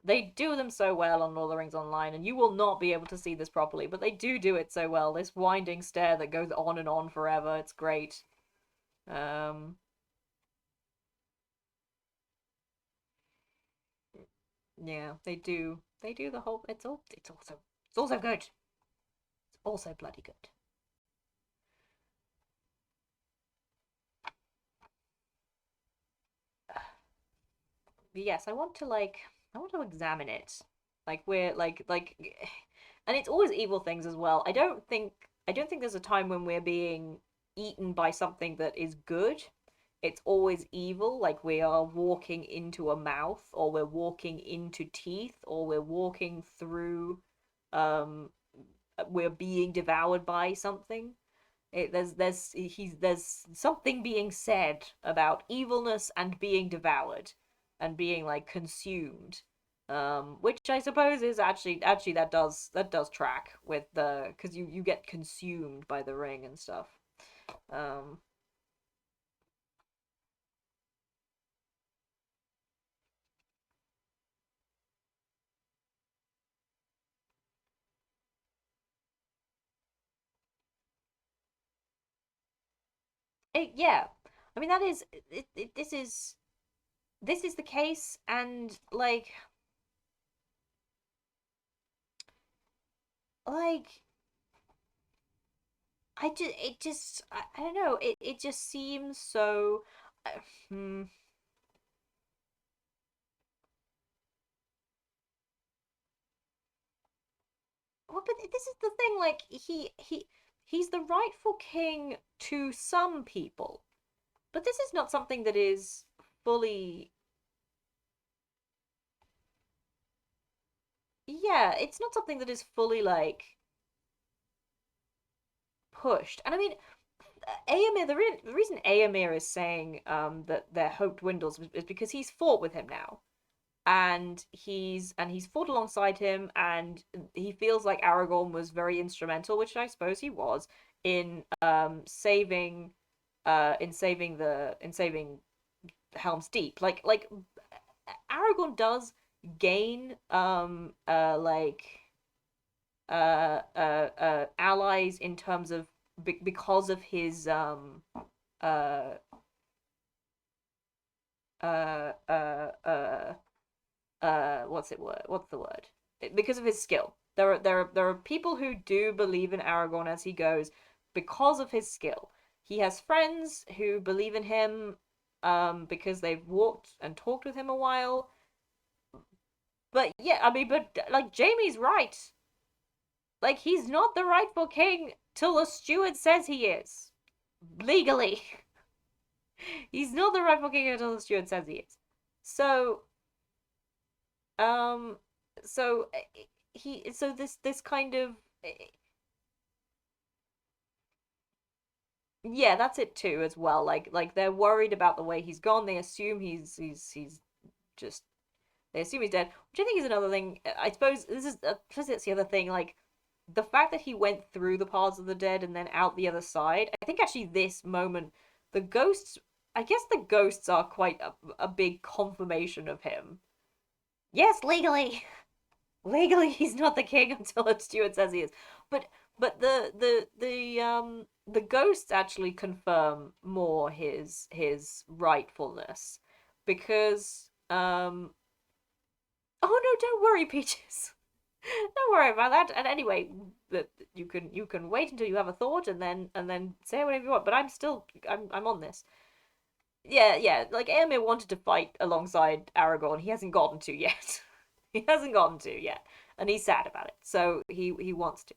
They do them so well on Lord of the Rings Online, and you will not be able to see this properly, but they do it so well. This winding stair that goes on and on forever. It's great. Um, yeah, they do. They do the whole. It's also good. It's also bloody good. But yes, I want to examine it. Like we're like and it's always evil things as well. I don't think there's a time when we're being eaten by something that is good. It's always evil, like we are walking into a mouth, or we're walking into teeth, or we're walking through um we're being devoured by something. There's something being said about evilness and being devoured and being like consumed, which I suppose is actually that does track with the because you get consumed by the ring and stuff. um yeah, I mean that is this is the case, and like I don't know, it just seems so uh, hmm, well, but this is the thing, like he's the rightful king to some people, but this is not something that is fully, yeah, it's not something that is fully like pushed. And I mean, Aemir, the reason Aemir is saying that their hope dwindles is because he's fought with him now, and he's fought alongside him, and he feels like Aragorn was very instrumental, which I suppose he was, in saving Helm's Deep. Like Aragorn does gain allies in terms of because of his uh uh uh uh what's the word, because of his skill. There are people who do believe in Aragorn as he goes because of his skill. He has friends who believe in him because they've walked and talked with him a while. But yeah, I mean, but like Jamie's right. Like he's not the rightful king till the steward says he is. Legally. He's not the rightful king until the steward says he is. So, um so this kind of yeah, that's it too as well. Like they're worried about the way he's gone. They assume he's just they assume he's dead, which I think is another thing. I suppose that's the other thing. Like the fact that he went through the paths of the dead and then out the other side. I think actually this moment, the ghosts. I guess the ghosts are quite a big confirmation of him. Yes, legally. Legally he's not the king until a steward says he is. But the ghosts actually confirm more his rightfulness, because oh no, don't worry, Peaches. Don't worry about that. And anyway, that you can wait until you have a thought, and then say whatever you want. But I'm on this. Yeah, yeah. Like Éomer wanted to fight alongside Aragorn. He hasn't gotten to yet. He hasn't gotten to yet, and he's sad about it. So he wants to.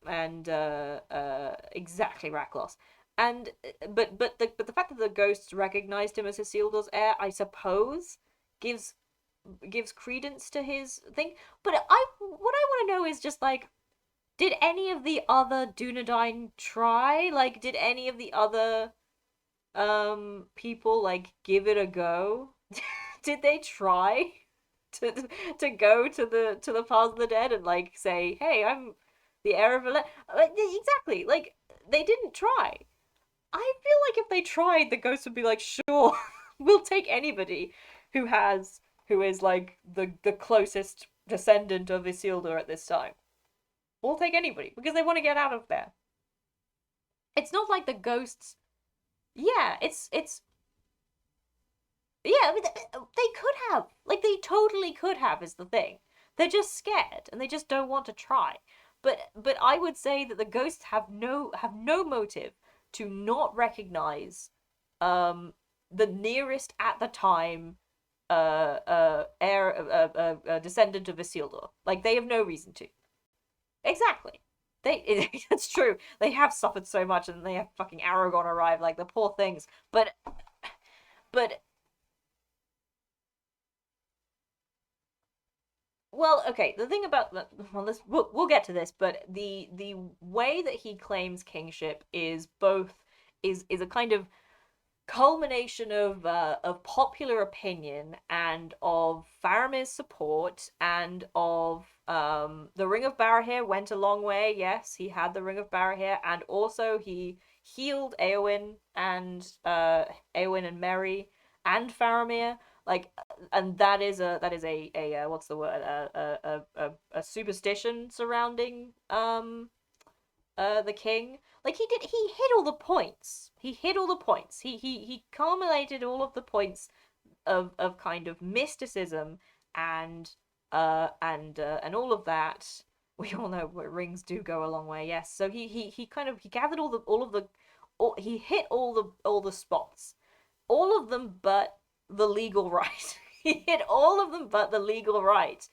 And exactly Raklos. And but the fact that the ghosts recognized him as Isildur's heir, I suppose, gives gives credence to his thing. But what I want to know is just like, did any of the other Dunedain try? Like, did any of the other people like give it a go? Did they try to to go to the paths of the dead and like say, "Hey, I'm the heir of a exactly." Like they didn't try. I feel like if they tried, the ghost would be like, "Sure, we'll take anybody who has who is like the closest descendant of Isildur at this time. We'll take anybody because they want to get out of there." It's not like the ghosts. Yeah, it's yeah. I mean, they could have, like, they totally could have. Is the thing. They're just scared and they just don't want to try. But I would say that the ghosts have no motive to not recognize um the nearest at the time heir descendant of Isildur. Like they have no reason to. Exactly. That's true. They have suffered so much, and they have fucking Aragorn arrive. Like the poor things. But well, okay. The thing about the well, we'll get to this, but the way that he claims kingship is both is a kind of culmination of popular opinion and of Faramir's support and of the Ring of Barahir went a long way. Yes, he had the Ring of Barahir, and also he healed Eowyn and Merry and Faramir. Like, and that is a what's the word, a superstition surrounding the king. Like, he hit all the points. He hit all the points. He culminated all of the points of kind of mysticism and and all of that. We all know rings do go a long way. Yes. So he kind of he gathered all of the he hit all the spots. All of them but the legal right. He hit all of them but the legal right.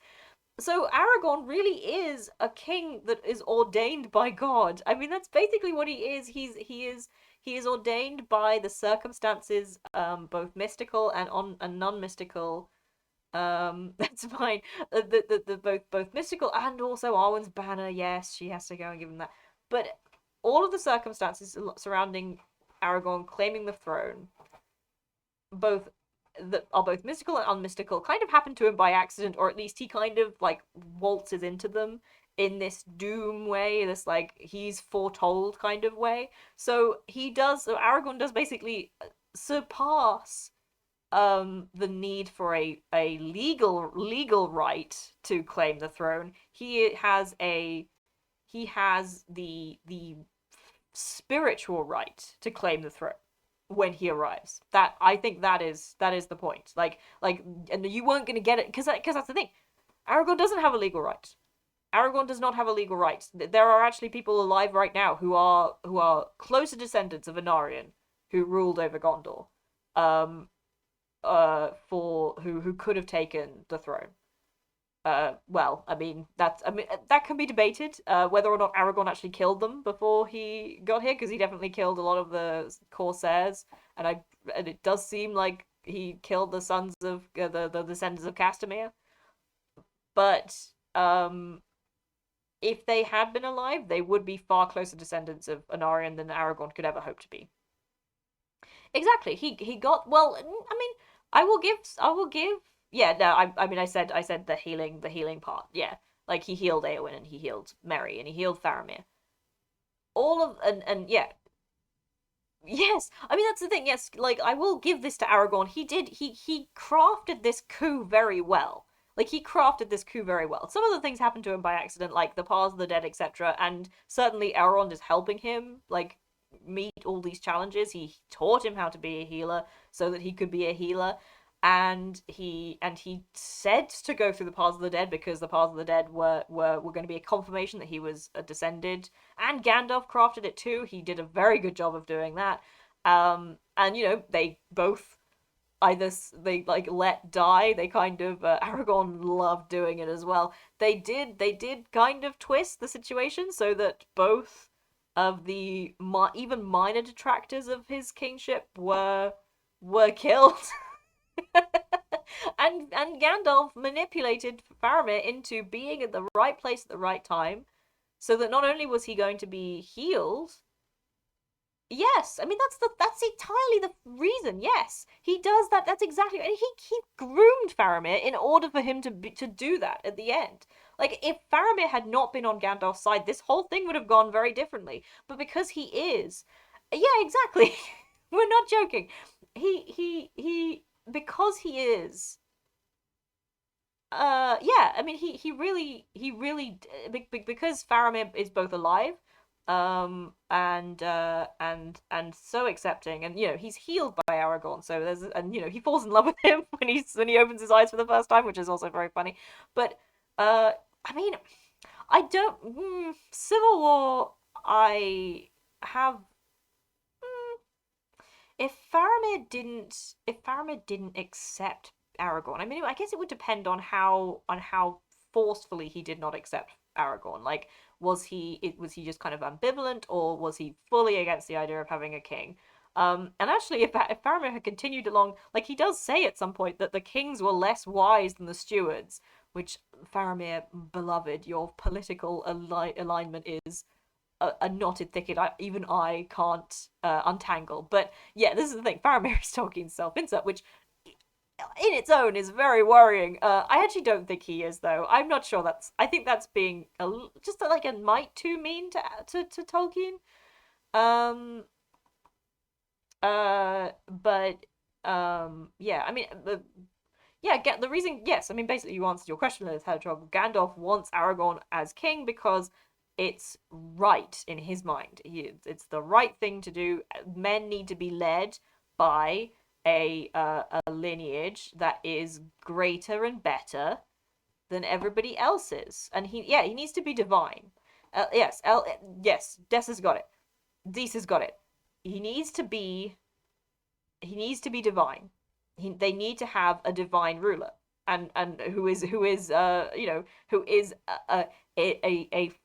So Aragorn really is a king that is ordained by God. I mean, that's basically what he is. He is ordained by the circumstances, both mystical and non-mystical. That's fine. The both mystical and also Arwen's banner. Yes, she has to go and give him that. But all of the circumstances surrounding Aragorn claiming the throne, both that are both mystical and unmystical, kind of happen to him by accident, or at least he kind of like waltzes into them in this doom way, this like he's foretold kind of way. So Aragorn does basically surpass the need for a legal right to claim the throne. He has the spiritual right to claim the throne when he arrives. That I think that is the point. And you weren't going to get it because that's the thing. Aragorn doesn't have a legal right. Aragorn does not have a legal right. There are actually people alive right now who are closer descendants of Anarion who ruled over Gondor. For who could have taken the throne. Well, I mean that can be debated whether or not Aragorn actually killed them before he got here, because he definitely killed a lot of the corsairs, and it does seem like he killed the sons of the descendants of Castamere. But if they had been alive, they would be far closer descendants of Anarion than Aragorn could ever hope to be. Exactly. He got well. I mean, I will give. Yeah. No. I mean, I said the healing part. Yeah. Like he healed Eowyn and he healed Merry and he healed Faramir. All of and yeah. Yes. I mean, that's the thing. Yes. Like I will give this to Aragorn. He crafted this coup very well. Like he crafted this coup very well. Some of the things happened to him by accident, like the paths of the dead, etc. And certainly Elrond is helping him, like meet all these challenges. He taught him how to be a healer so that he could be a healer, and he said to go through the paths of the dead because the paths of the dead were going to be a confirmation that he was a descended. And Gandalf crafted it too. He did a very good job of doing that. And they both either they like let die. They kind of Aragorn loved doing it as well. They did kind of twist the situation so that both of the even minor detractors of his kingship were killed. And Gandalf manipulated Faramir into being at the right place at the right time, so that not only was he going to be healed. Yes, I mean that's entirely the reason. Yes, he does that. That's exactly. And he groomed Faramir in order for him to do that at the end. Like if Faramir had not been on Gandalf's side, this whole thing would have gone very differently. But because he is, yeah, exactly. We're not joking. He because he is yeah, I mean he really because Faramir is both alive and so accepting, and he's healed by Aragorn, so he falls in love with him when he opens his eyes for the first time, which is also very funny. But I mean, I don't Civil War, I have if Faramir didn't accept Aragorn, I mean, I guess it would depend on how forcefully he did not accept Aragorn. Like, was he just kind of ambivalent, or was he fully against the idea of having a king? And actually, if Faramir had continued along, like he does say at some point that the kings were less wise than the stewards, which Faramir, beloved, your political alignment is a knotted thicket even I can't untangle. But yeah, this is the thing. Faramir is Tolkien's self-insert, which in its own is very worrying. I actually don't think he is, though. I'm not sure that's. I think that's being just like a mite too mean to Tolkien. Um. But yeah. I mean, yeah. Get the reason. Yes. I mean, basically, you answered your question, Liz Hedgehog. Gandalf wants Aragorn as king because it's right in his mind. It's the right thing to do. Men need to be led by a lineage that is greater and better than everybody else's, and he needs to be divine. Yes, Des has got it. Dees has got it. He needs to be divine. They need to have a divine ruler, and who is who is a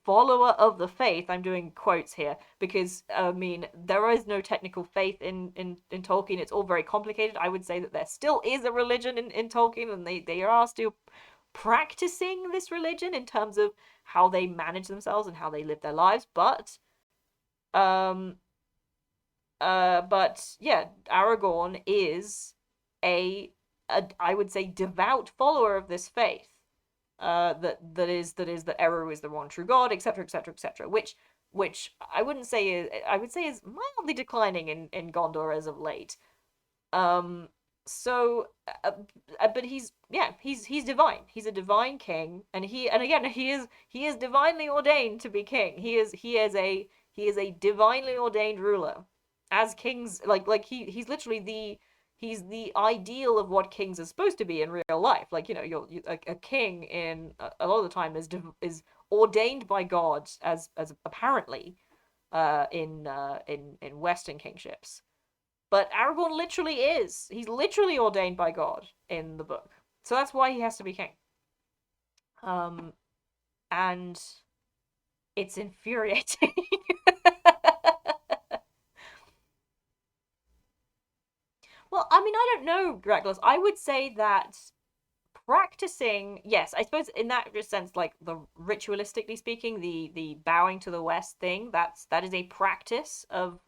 follower of the faith. I'm doing quotes here because I mean there is no technical faith in Tolkien. It's all very complicated. I would say that there still is a religion in Tolkien, and they are still practicing this religion in terms of how they manage themselves and how they live their lives. Um but yeah, Aragorn is a I would say devout follower of this faith. That Eru is the one true God, etc., etc., etc. Which I would say is mildly declining in Gondor as of late. Um, so, but he's divine. He's a divine king, and again he is divinely ordained to be king. He is a divinely ordained ruler. As kings, he's literally he's the ideal of what kings are supposed to be in real life. Like a king in a lot of the time is ordained by God as apparently in Western kingships. But Aragorn literally is. He's literally ordained by God in the book. So that's why he has to be king. And it's infuriating. Well, I mean, I don't know, Reckless. I would say that practicing, yes, I suppose in that sense, like the ritualistically speaking, the bowing to the West thing, that is a practice of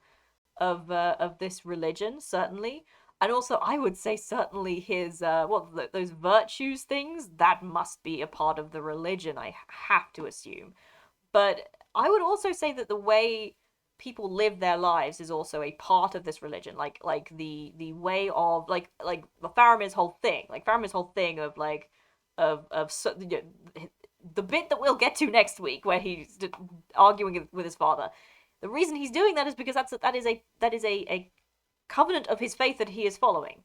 this religion, certainly. And also, I would say certainly his those virtues things that must be a part of the religion. I have to assume, but I would also say that the way people live their lives is also a part of this religion. Like the way of like Faramir's whole thing, of the bit that we'll get to next week where he's arguing with his father. The reason he's doing that is because that is a covenant of his faith that he is following.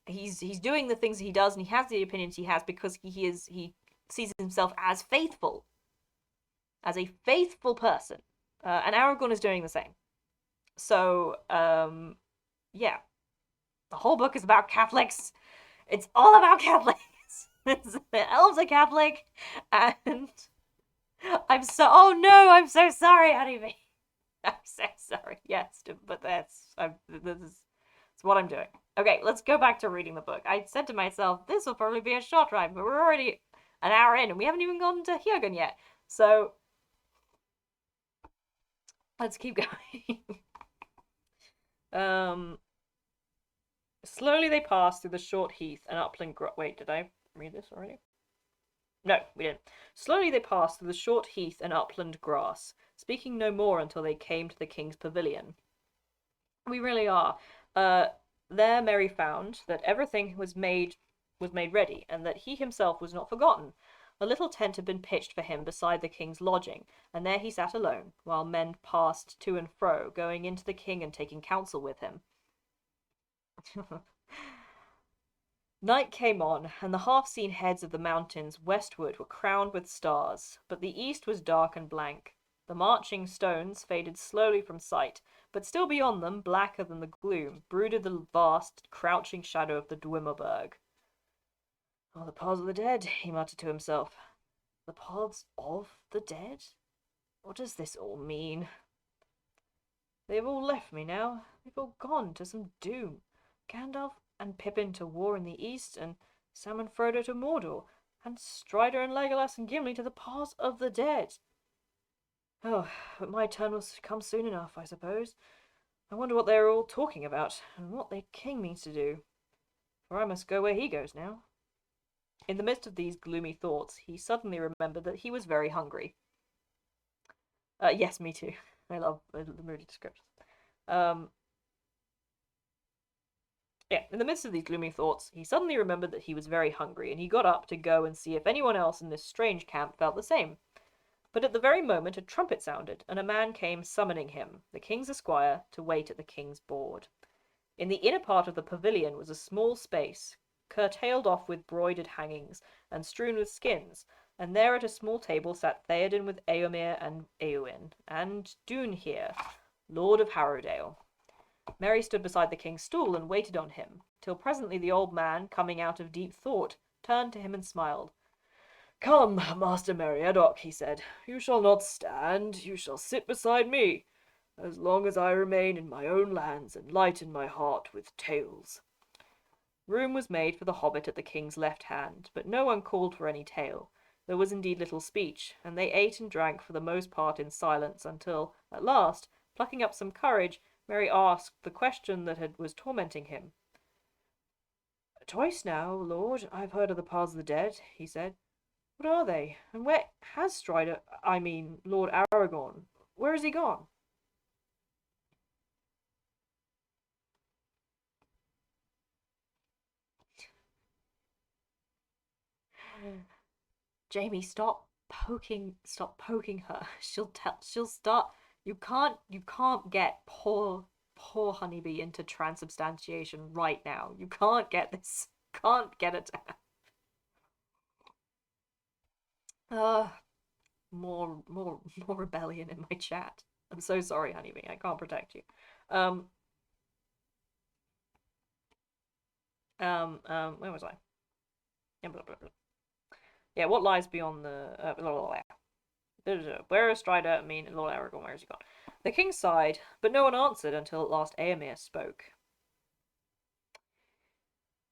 He's doing the things he does, and he has the opinions he has because he sees himself as faithful, as a faithful person, and Aragorn is doing the same. So yeah, the whole book is about Catholics. It's all about Catholics. The elves are Catholic, and I'm so sorry, Honeybee. I'm so sorry. Yes, but this is what I'm doing. Okay, let's go back to reading the book. I said to myself, this will probably be a short ride, but we're already an hour in, and we haven't even gone to Hyogun yet. So let's keep going. Slowly they passed through the short heath and upland. Wait, did I read this already? No, we didn't. Slowly they passed through the short heath and upland grass, speaking no more until they came to the king's pavilion. We really are. There Merry found that everything was made ready, and that he himself was not forgotten. A little tent had been pitched for him beside the king's lodging, and there he sat alone, while men passed to and fro, going in to the king and taking counsel with him. Night came on, and the half-seen heads of the mountains westward were crowned with stars, but the east was dark and blank. The marching stones faded slowly from sight, but still beyond them, blacker than the gloom, brooded the vast, crouching shadow of the Dwimmerberg. "Oh, the paths of the dead," he muttered to himself. "The paths of the dead? What does this all mean? They've all left me now. They've all gone to some doom. Gandalf and Pippin to war in the east, and Sam and Frodo to Mordor. And Strider and Legolas and Gimli to the paths of the dead. Oh, but my turn will come soon enough, I suppose. I wonder what they are all talking about, and what their king means to do. For I must go where he goes now. In the midst of these gloomy thoughts, he suddenly remembered that he was very hungry. Yes, me too. I love the moody descriptions. Yeah, in the midst of these gloomy thoughts, he suddenly remembered that he was very hungry, and he got up to go and see if anyone else in this strange camp felt the same. But at the very moment a trumpet sounded, and a man came summoning him, the king's esquire, to wait at the king's board. In the inner part of the pavilion was a small space, curtailed off with broidered hangings, and strewn with skins, and there at a small table sat Theoden with Eomer and Eowyn, and Dunhir, lord of Harrowdale. Merry stood beside the king's stool and waited on him, till presently the old man, coming out of deep thought, turned to him and smiled. "Come, Master Meriadoc," he said, "you shall not stand, you shall sit beside me, as long as I remain in my own lands and lighten my heart with tales." Room was made for the hobbit at the king's left hand, but no one called for any tale. There was indeed little speech, and they ate and drank for the most part in silence until, at last, plucking up some courage, Merry asked the question that was tormenting him. "Twice now, lord, I've heard of the paths of the dead," he said. "What are they? And where has Lord Aragorn? Where has he gone?" Jamie, stop poking her. She'll start. You can't get poor Honeybee into transubstantiation right now. You can't get this. Can't get it. Uh, more rebellion in my chat. I'm so sorry, Honeybee. I can't protect you. Where was I? Yeah, what lies beyond the where is Strider? I mean, Lord Aragorn, where has he gone? The king sighed, but no one answered until at last Eomer spoke.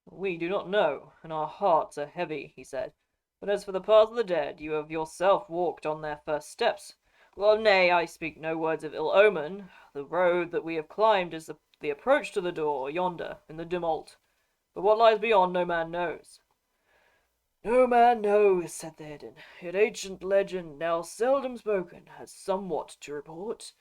"We do not know, and our hearts are heavy," he said. "But as for the paths of the dead, you have yourself walked on their first steps. Well, nay, I speak no words of ill omen. The road that we have climbed is the approach to the door, yonder, in the tumult. But what lies beyond no man knows." "No man knows," said Theoden, "yet ancient legend, now seldom spoken, has somewhat to report.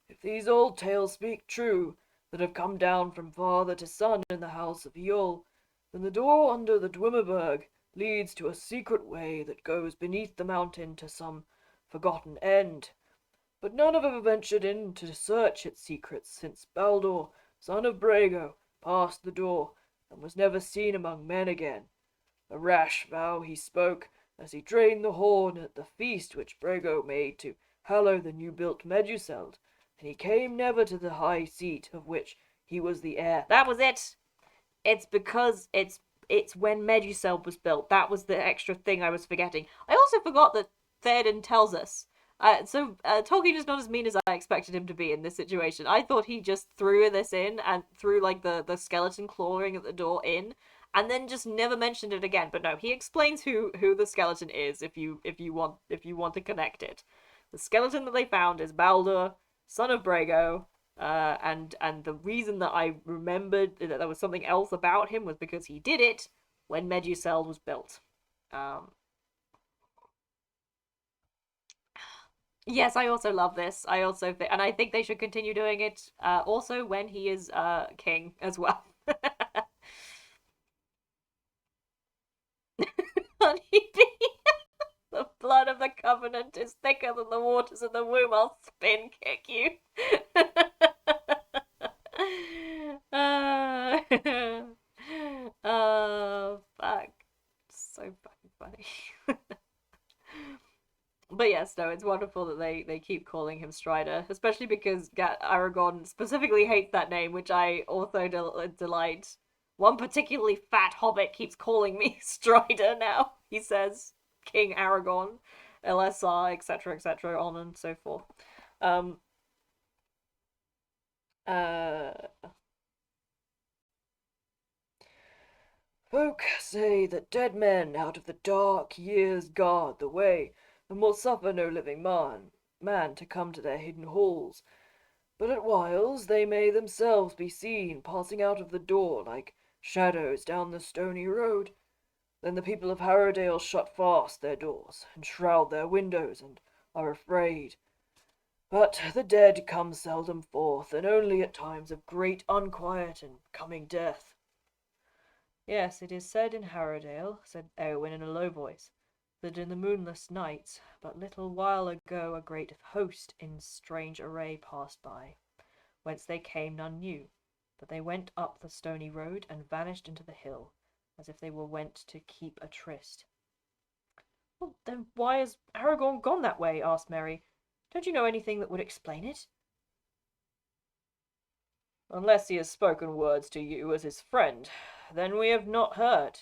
If these old tales speak true, that have come down from father to son in the house of Eol, then the door under the Dwimmerberg leads to a secret way that goes beneath the mountain to some forgotten end. But none have ever ventured in to search its secrets since Baldur, son of Brago, passed the door and was never seen among men again. A rash vow he spoke as he drained the horn at the feast which Brago made to hallow the new-built Meduseld, and he came never to the high seat of which he was the heir." That was it. It's because it's when Meduseld was built. That was the extra thing I was forgetting. I also forgot that Theoden tells us. Tolkien is not as mean as I expected him to be in this situation. I thought he just threw this in and threw like the skeleton clawing at the door in, and then just never mentioned it again. But no, he explains who the skeleton is if you want to connect it. The skeleton that they found is Baldur, son of Brago, and the reason that I remembered that there was something else about him was because he did it when Meduseld was built. Yes, I also love this. And I think they should continue doing it. Also when he is king as well. Honeybee, the blood of the covenant is thicker than the waters of the womb. I'll spin kick you. uh, fuck. So fucking funny. But yes, no, it's wonderful that they keep calling him Strider, especially because Aragorn specifically hates that name, which I also delight. One particularly fat hobbit keeps calling me Strider now. He says King Aragorn, LSR, etc., on and so forth. Um, uh, Folk say that dead men out of the dark years guard the way, and will suffer no living man to come to their hidden halls. But at whiles they may themselves be seen passing out of the door like shadows down the stony road. Then the people of Harrowdale shut fast their doors, and shroud their windows, and are afraid. But the dead come seldom forth, and only at times of great unquiet and coming death. Yes, it is said in Harrowdale, said Eowyn in a low voice, that in the moonless nights, but little while ago, a great host in strange array passed by. Whence they came none knew, but they went up the stony road and vanished into the hill, as if they were went to keep a tryst. Well, then why has Aragorn gone that way? Asked Merry. Don't you know anything that would explain it? Unless he has spoken words to you as his friend, then we have not heard,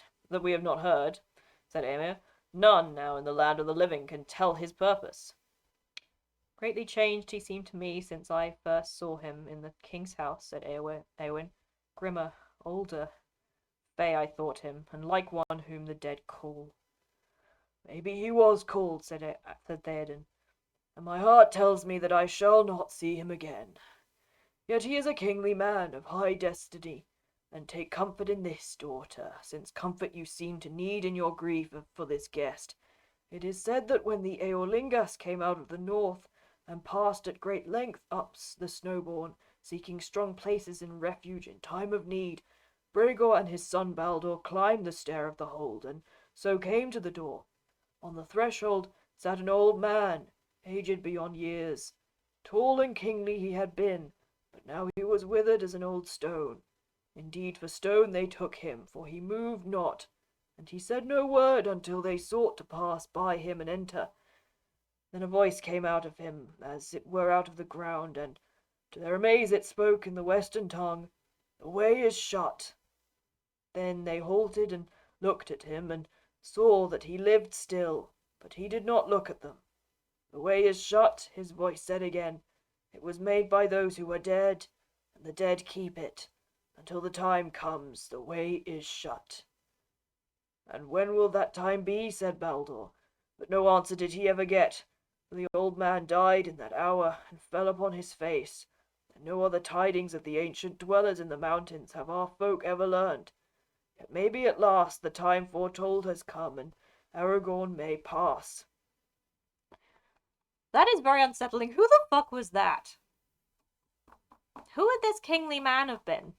said Emir. None now in the land of the living can tell his purpose. Greatly changed he seemed to me since I first saw him in the king's house, said Eowyn. Grimmer, older, fey I thought him, and like one whom the dead call. Maybe he was called, said Theoden, and my heart tells me that I shall not see him again. Yet he is a kingly man of high destiny, and take comfort in this, daughter, since comfort you seem to need in your grief for this guest. It is said that when the Eorlingas came out of the north, and passed at great length up the Snowbourn, seeking strong places in refuge in time of need, Bregor and his son Baldur climbed the stair of the hold, and so came to the door. On the threshold sat an old man, aged beyond years. Tall and kingly he had been, but now he was withered as an old stone. Indeed, for stone they took him, for he moved not, and he said no word until they sought to pass by him and enter. Then a voice came out of him, as it were out of the ground, and to their amaze it spoke in the western tongue, "The way is shut." Then they halted and looked at him, and saw that he lived still, but he did not look at them. "The way is shut," his voice said again. "It was made by those who are dead, and the dead keep it. Until the time comes, the way is shut." "And when will that time be?" said Baldur. But no answer did he ever get, for the old man died in that hour and fell upon his face, and no other tidings of the ancient dwellers in the mountains have our folk ever learned. Yet maybe at last the time foretold has come, and Aragorn may pass. That is very unsettling. Who the fuck was that? Who would this kingly man have been?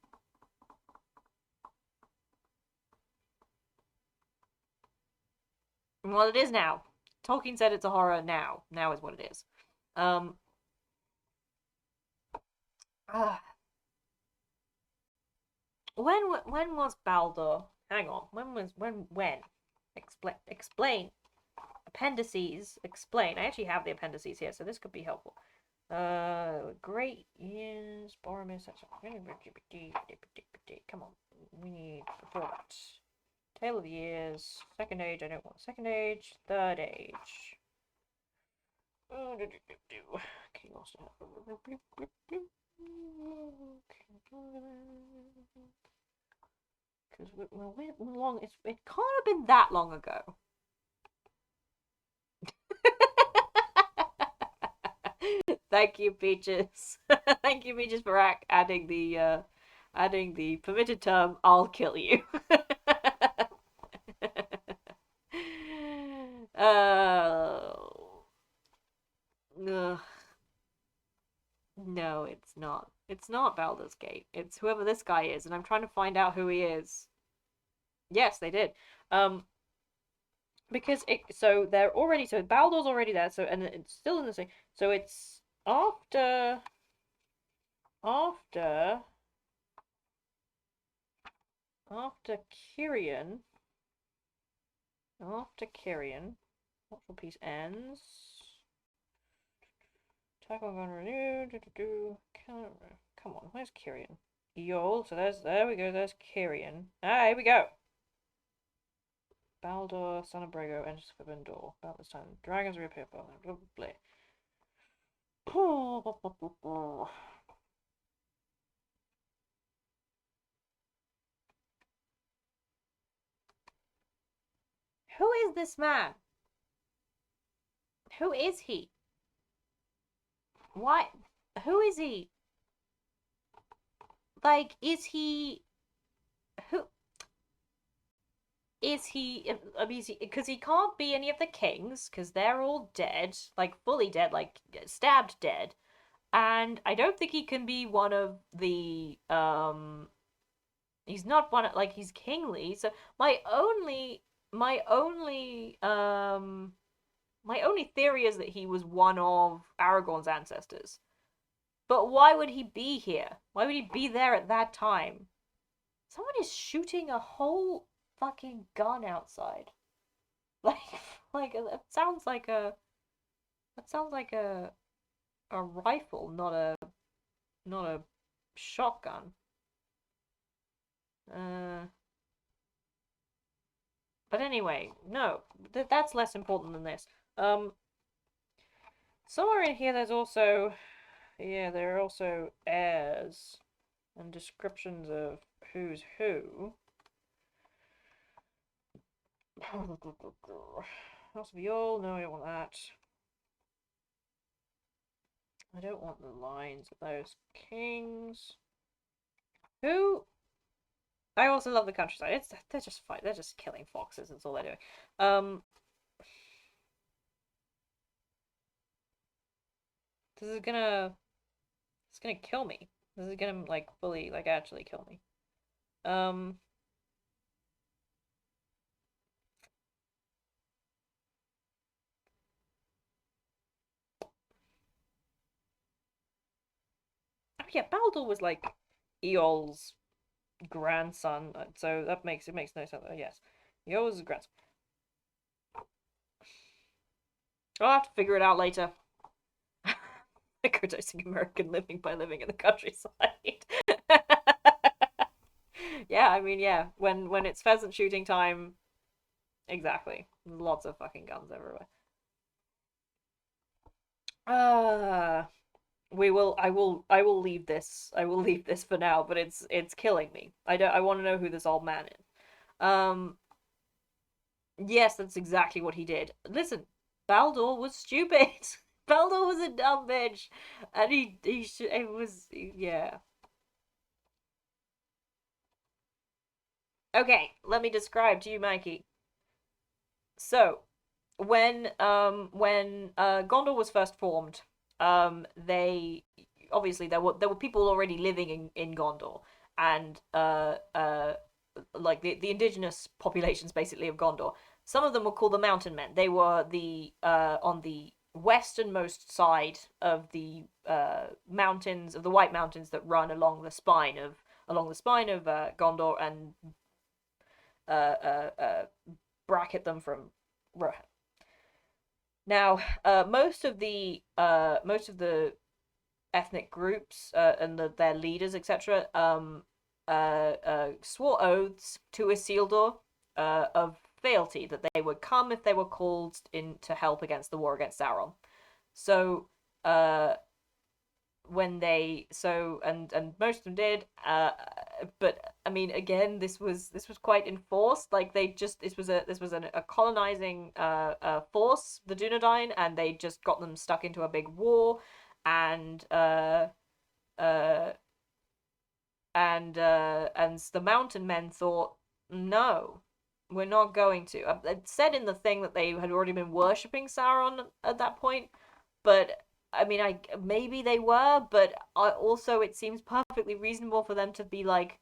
Well, it is now. Tolkien said it's a horror now. Now is what it is. When was Baldur? Hang on. When? Explain. Appendices. Explain. I actually have the appendices here, so this could be helpful. Great years. Boromir. Come on. We need before that. Tale of the Years. Second Age. I don't want Second Age. Third Age. Okay, also. Because long. It can't have been that long ago. Thank you, Peaches. Thank you, Peaches, for adding the permitted term. I'll kill you. Oh. Ugh. No, it's not. It's not Baldur's Gate. It's whoever this guy is, and I'm trying to find out who he is. Yes, they did. Um, because they're already Baldur's already there. So and it's still in the same. So it's after after Kirian. After Kirian, watchful peace ends. Attack on Gondor renewed. Come on, where's Kirian? Eol. So there we go. There's Kirian. Ah, here we go. Baldur, son of Brego, enters Forbidden Door. About this time, dragons reappear. Blah blah blah. Who is this man? Who is he? Why? Who is he? Like, is he? Who is he? I mean, because he can't be any of the kings because they're all dead, like fully dead, like stabbed dead. And I don't think he can be one of the He's not one of, like, he's kingly. So my only my only theory is that he was one of Aragorn's ancestors. But why would he be here? Why would he be there at that time? Someone is shooting a whole fucking gun outside. Like, like that sounds like a rifle, not a shotgun. Uh, but anyway, no, that's less important than this. Um, somewhere in here, there's also, yeah, there are also heirs and descriptions of who's who. House of Yule, no, I don't want that. I don't want the lines of those kings. Who? I also love the countryside. They're just fine. They're just killing foxes. That's all they're doing. This is gonna, it's gonna kill me. This is gonna like fully, like actually kill me. Um. Oh yeah, Baldur was like Eol's grandson, so that makes no sense. Yes, Eol's grandson. I'll have to figure it out later. Microdosing American living by living in the countryside. Yeah, I mean, yeah. When it's pheasant shooting time, exactly. Lots of fucking guns everywhere. Uh we will I will leave this. I will leave this for now, but it's killing me. I want to know who this old man is. Um yes, that's exactly what he did. Listen, Baldur was stupid. Baldur was a dumb bitch. And it was, yeah. Okay, let me describe to you, Mikey. So, when Gondor was first formed, they obviously there were people already living in Gondor, and like the indigenous populations basically of Gondor. Some of them were called the Mountain Men. They were the on the westernmost side of the mountains of the White Mountains that run along the spine of Gondor and uh, bracket them from Rohan. Now, most of the ethnic groups and their leaders, etc., swore oaths to Isildur of fealty that they would come if they were called in to help against the war against Sauron. So, uh, when they and most of them did, but I mean, again, this was quite enforced. Like they just this was a colonizing force, the Dunedain, and they just got them stuck into a big war, and uh and the mountain men thought, no, we're not going to. It said in the thing that they had already been worshipping Sauron at that point, but I mean, I maybe they were, but also it seems perfectly reasonable for them to be like,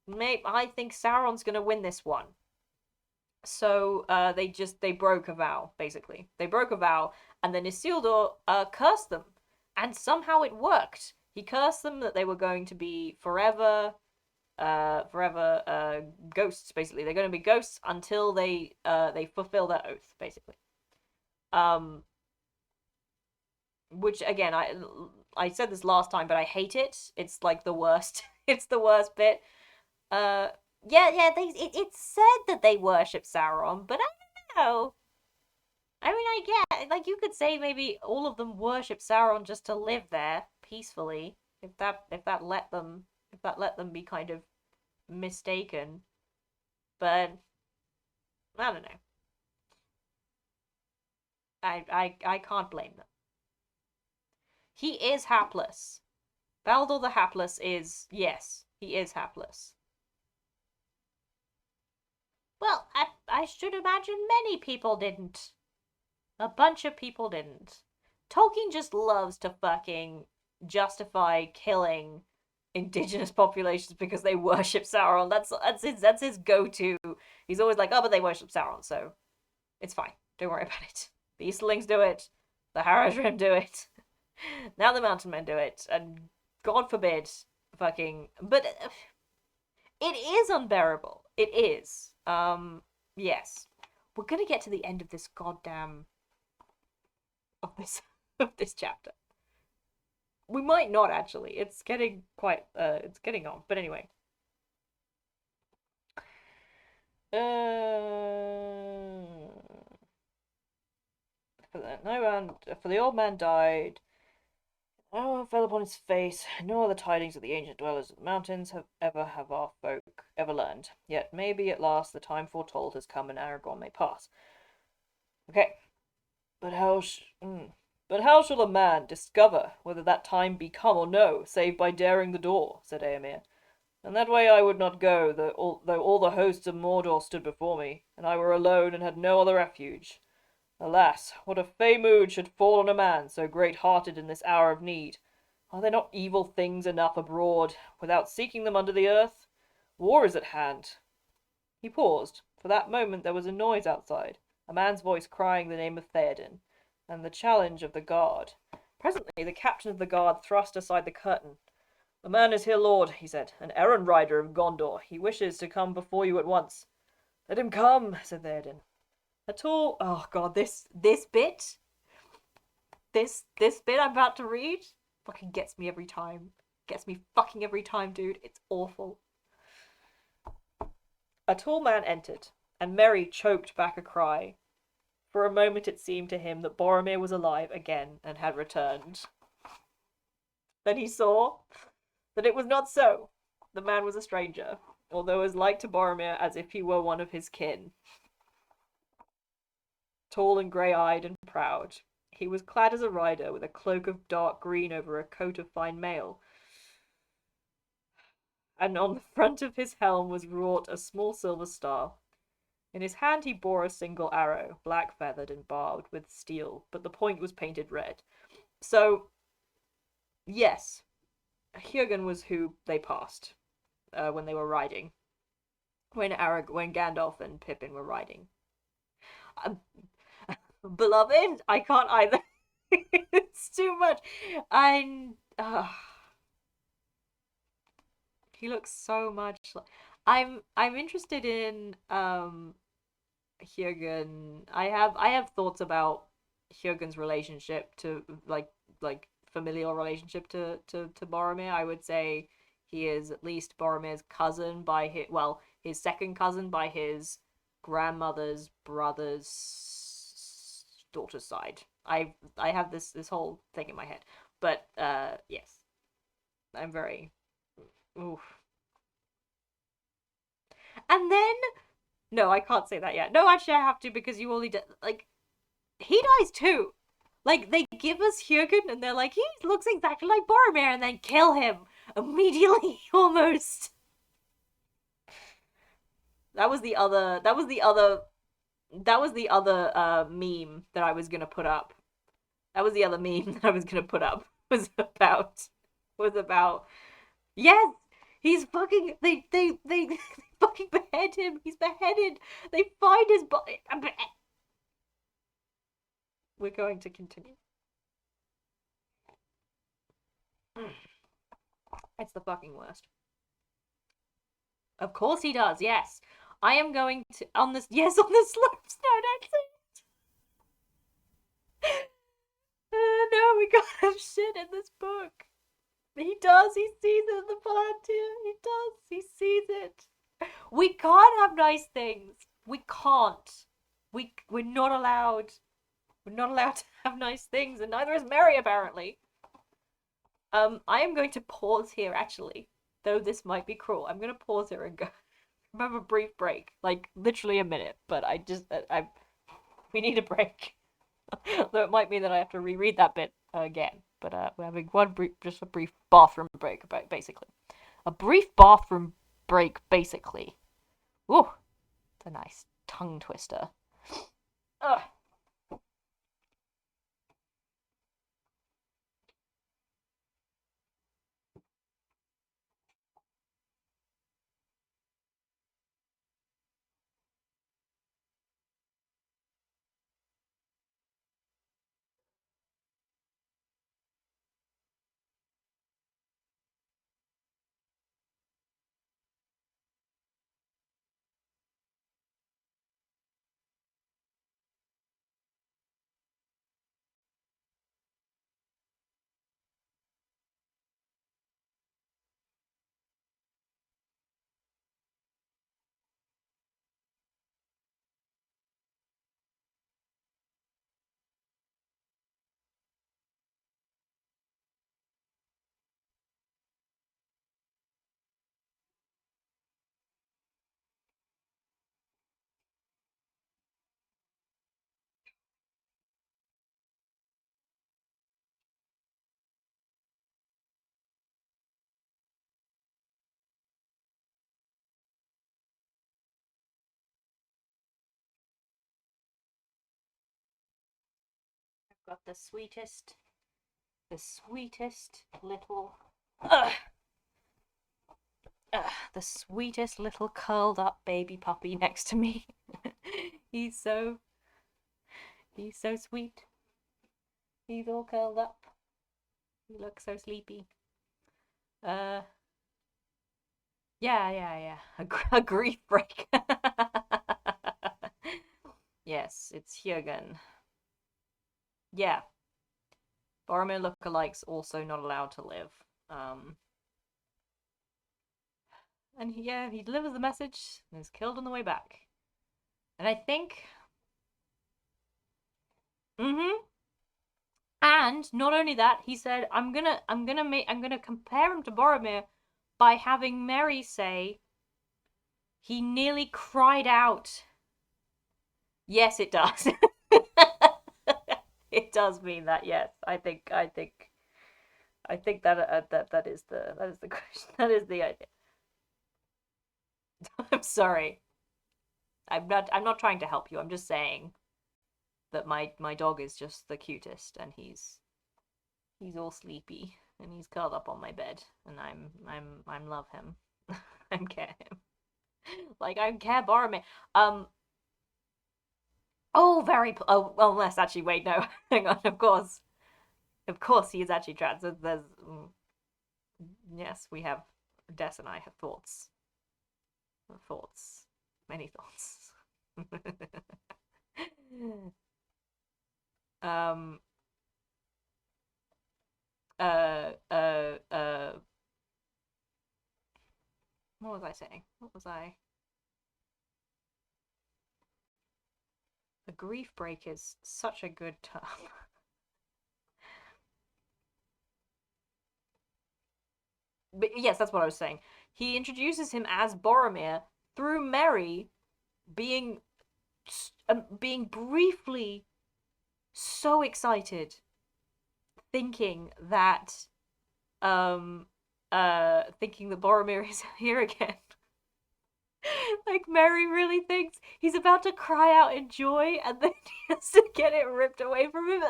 mate, I think Sauron's gonna win this one. So they broke a vow, basically. They broke a vow, and then Isildur cursed them, and somehow it worked. He cursed them that they were going to be forever ghosts. Basically, they're going to be ghosts until they fulfill their oath, basically. Um, which again, I said this last time, but I hate it. It's like the worst. It's the worst bit. Uh, yeah. It's said that they worship Sauron, but I don't know. I mean, I get like you could say maybe all of them worship Sauron just to live there peacefully, if that let them be kind of mistaken. But I don't know. I can't blame them. He is hapless. Baldur the Hapless is, yes, he is hapless. Well, I should imagine many people didn't. A bunch of people didn't. Tolkien just loves to fucking justify killing indigenous populations because they worship Sauron. That's his go-to. He's always like, oh, but they worship Sauron, so it's fine. Don't worry about it. The Easterlings do it. The Haradrim do it. Now the Mountain Men do it, and God forbid, fucking. But it is unbearable. It is. Yes. We're gonna get to the end of this goddamn of this chapter. We might not actually. It's getting quite it's getting on. But anyway. For the old man died. Oh, fell upon his face. No other tidings of the ancient dwellers of the mountains have our folk ever learned. Yet maybe at last the time foretold has come and Aragorn may pass. Okay. But how shall a man discover whether that time be come or no, save by daring the door? Said Eomer. And that way I would not go, though all the hosts of Mordor stood before me, and I were alone and had no other refuge. Alas, what a fey-mood should fall on a man so great-hearted in this hour of need! Are there not evil things enough abroad, without seeking them under the earth? War is at hand. He paused. For that moment there was a noise outside, a man's voice crying the name of Theoden, and the challenge of the guard. Presently the captain of the guard thrust aside the curtain. "A man is here, lord," he said, "an errand rider of Gondor. He wishes to come before you at once." "Let him come," said Theoden. A tall, oh god, this bit I'm about to read fucking gets me every time. Gets me fucking every time, dude. It's awful. A tall man entered, and Merry choked back a cry. For a moment it seemed to him that Boromir was alive again and had returned. Then he saw that it was not so. The man was a stranger, although as like to Boromir as if he were one of his kin. Tall and grey-eyed and proud, he was clad as a rider, with a cloak of dark green over a coat of fine mail, and on the front of his helm was wrought a small silver star. In his hand he bore a single arrow, black-feathered and barbed with steel, but the point was painted red. So, yes, Hjörgen was who they passed when they were riding. When Gandalf and Pippin were riding. Beloved, I can't either. It's too much. He looks so much like. I'm interested in Hjörgen. I have thoughts about Hjörgen's relationship to like familial relationship to Boromir. I would say he is at least Boromir's cousin by his second cousin by his grandmother's brother's daughter's side. I have this whole thing in my head. But yes. I'm very oof. And then no, I can't say that yet. No, actually I have to because you only he dies too. Like they give us Hjörgen and they're like, he looks exactly like Boromir and then kill him immediately almost. That was the other meme that I was gonna put up. That was the other meme that I was gonna put up. Was about yes, he's fucking they fucking behead him. He's beheaded. They find his body. We're going to continue. It's the fucking worst. Of course he does. Yes. I am going to on the slopes. No, don't say it. No, we gotta have shit in this book. He does. He sees it in the volunteer. He does. He sees it. We can't have nice things. We can't. We're not allowed. We're not allowed to have nice things, and neither is Merry apparently. I am going to pause here actually, though this might be cruel. I'm going to pause here and go. Have a brief break, like literally a minute. But we need a break. Though it might mean that I have to reread that bit again. But we're having just a brief bathroom break, basically. A brief bathroom break, basically. Ooh, it's a nice tongue twister. Ugh. I've got the sweetest little, uh, the sweetest little curled up baby puppy next to me. he's so, he's so sweet. He's all curled up. He looks so sleepy. Uh, yeah. A grief break. Yes, it's Hjögen. Yeah. Boromir lookalikes also not allowed to live. And yeah, he delivers the message and is killed on the way back. And I think. Mm-hmm. And not only that, he said, I'm gonna compare him to Boromir by having Merry say he nearly cried out. Yes, it does. It does mean that. Yes, I think that that is the question. That is the idea. I'm sorry. I'm not trying to help you. I'm just saying that my dog is just the cutest, and he's all sleepy, and he's curled up on my bed, and I'm love him. I'm care him. Like I care Boromir. Oh, oh well. Unless actually, wait, no. Hang on. Of course, he is actually trans. There's yes, we have. Des and I have thoughts. Thoughts. Many thoughts. um. Uh. Uh. Uh. What was I saying? What was I? A grief break is such a good term. But yes, that's what I was saying. He introduces him as Boromir through Merry being being briefly so excited, thinking that thinking that Boromir is here again. Like Merry really thinks he's about to cry out in joy, and then he has to get it ripped away from him,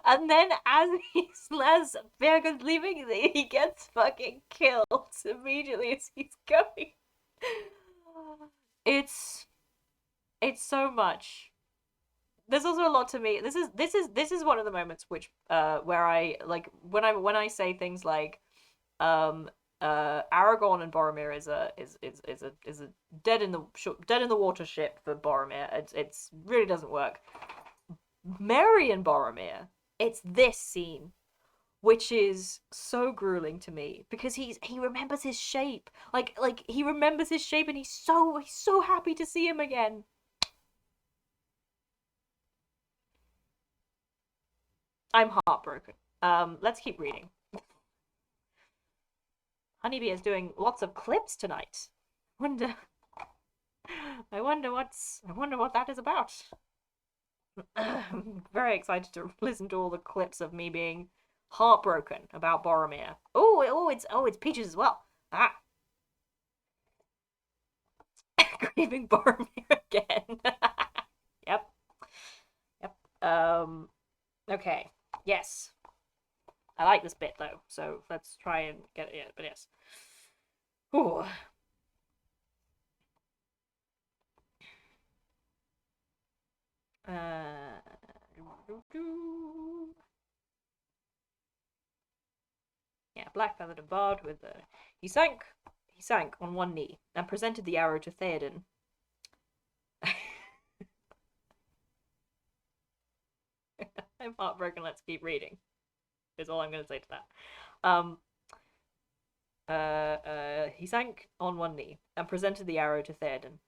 and then as Berger's leaving, he gets fucking killed immediately as he's going. It's it's so much. There's also a lot to me. This is one of the moments which where I like when I say things like um Aragorn and Boromir is a dead in the water ship for Boromir. It's really doesn't work. Merry and Boromir, it's this scene which is so grueling to me because he remembers his shape. Like he remembers his shape and he's so happy to see him again. I'm heartbroken. Let's keep reading. Honeybee is doing lots of clips tonight. Wonder I wonder what that is about. I'm very excited to listen to all the clips of me being heartbroken about Boromir. It's Peaches as well. Ah, grieving Boromir again. Yep, yep. Okay. Yes, I like this bit though, so let's try and get it. But yes. Ooh. Uh. Yeah, black-feathered and barred with the. He sank. He sank on one knee and presented the arrow to Theoden. I'm heartbroken. Let's keep reading. Is all I'm going to say to that. He sank on one knee and presented the arrow to Theoden.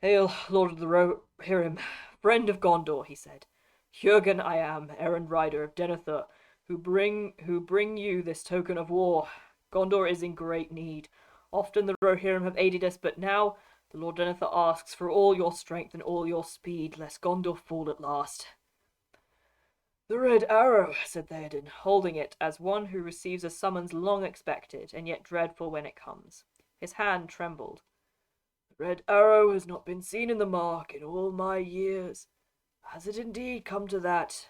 Hail, Lord of the Rohirrim, friend of Gondor, he said. Jurgen I am, errand rider of Denethor, who bring you this token of war. Gondor is in great need. Often the Rohirrim have aided us, but now the Lord Denethor asks for all your strength and all your speed, lest Gondor fall at last. The red arrow, said Theoden, holding it as one who receives a summons long expected, and yet dreadful when it comes. His hand trembled. The red arrow has not been seen in the mark in all my years. Has it indeed come to that?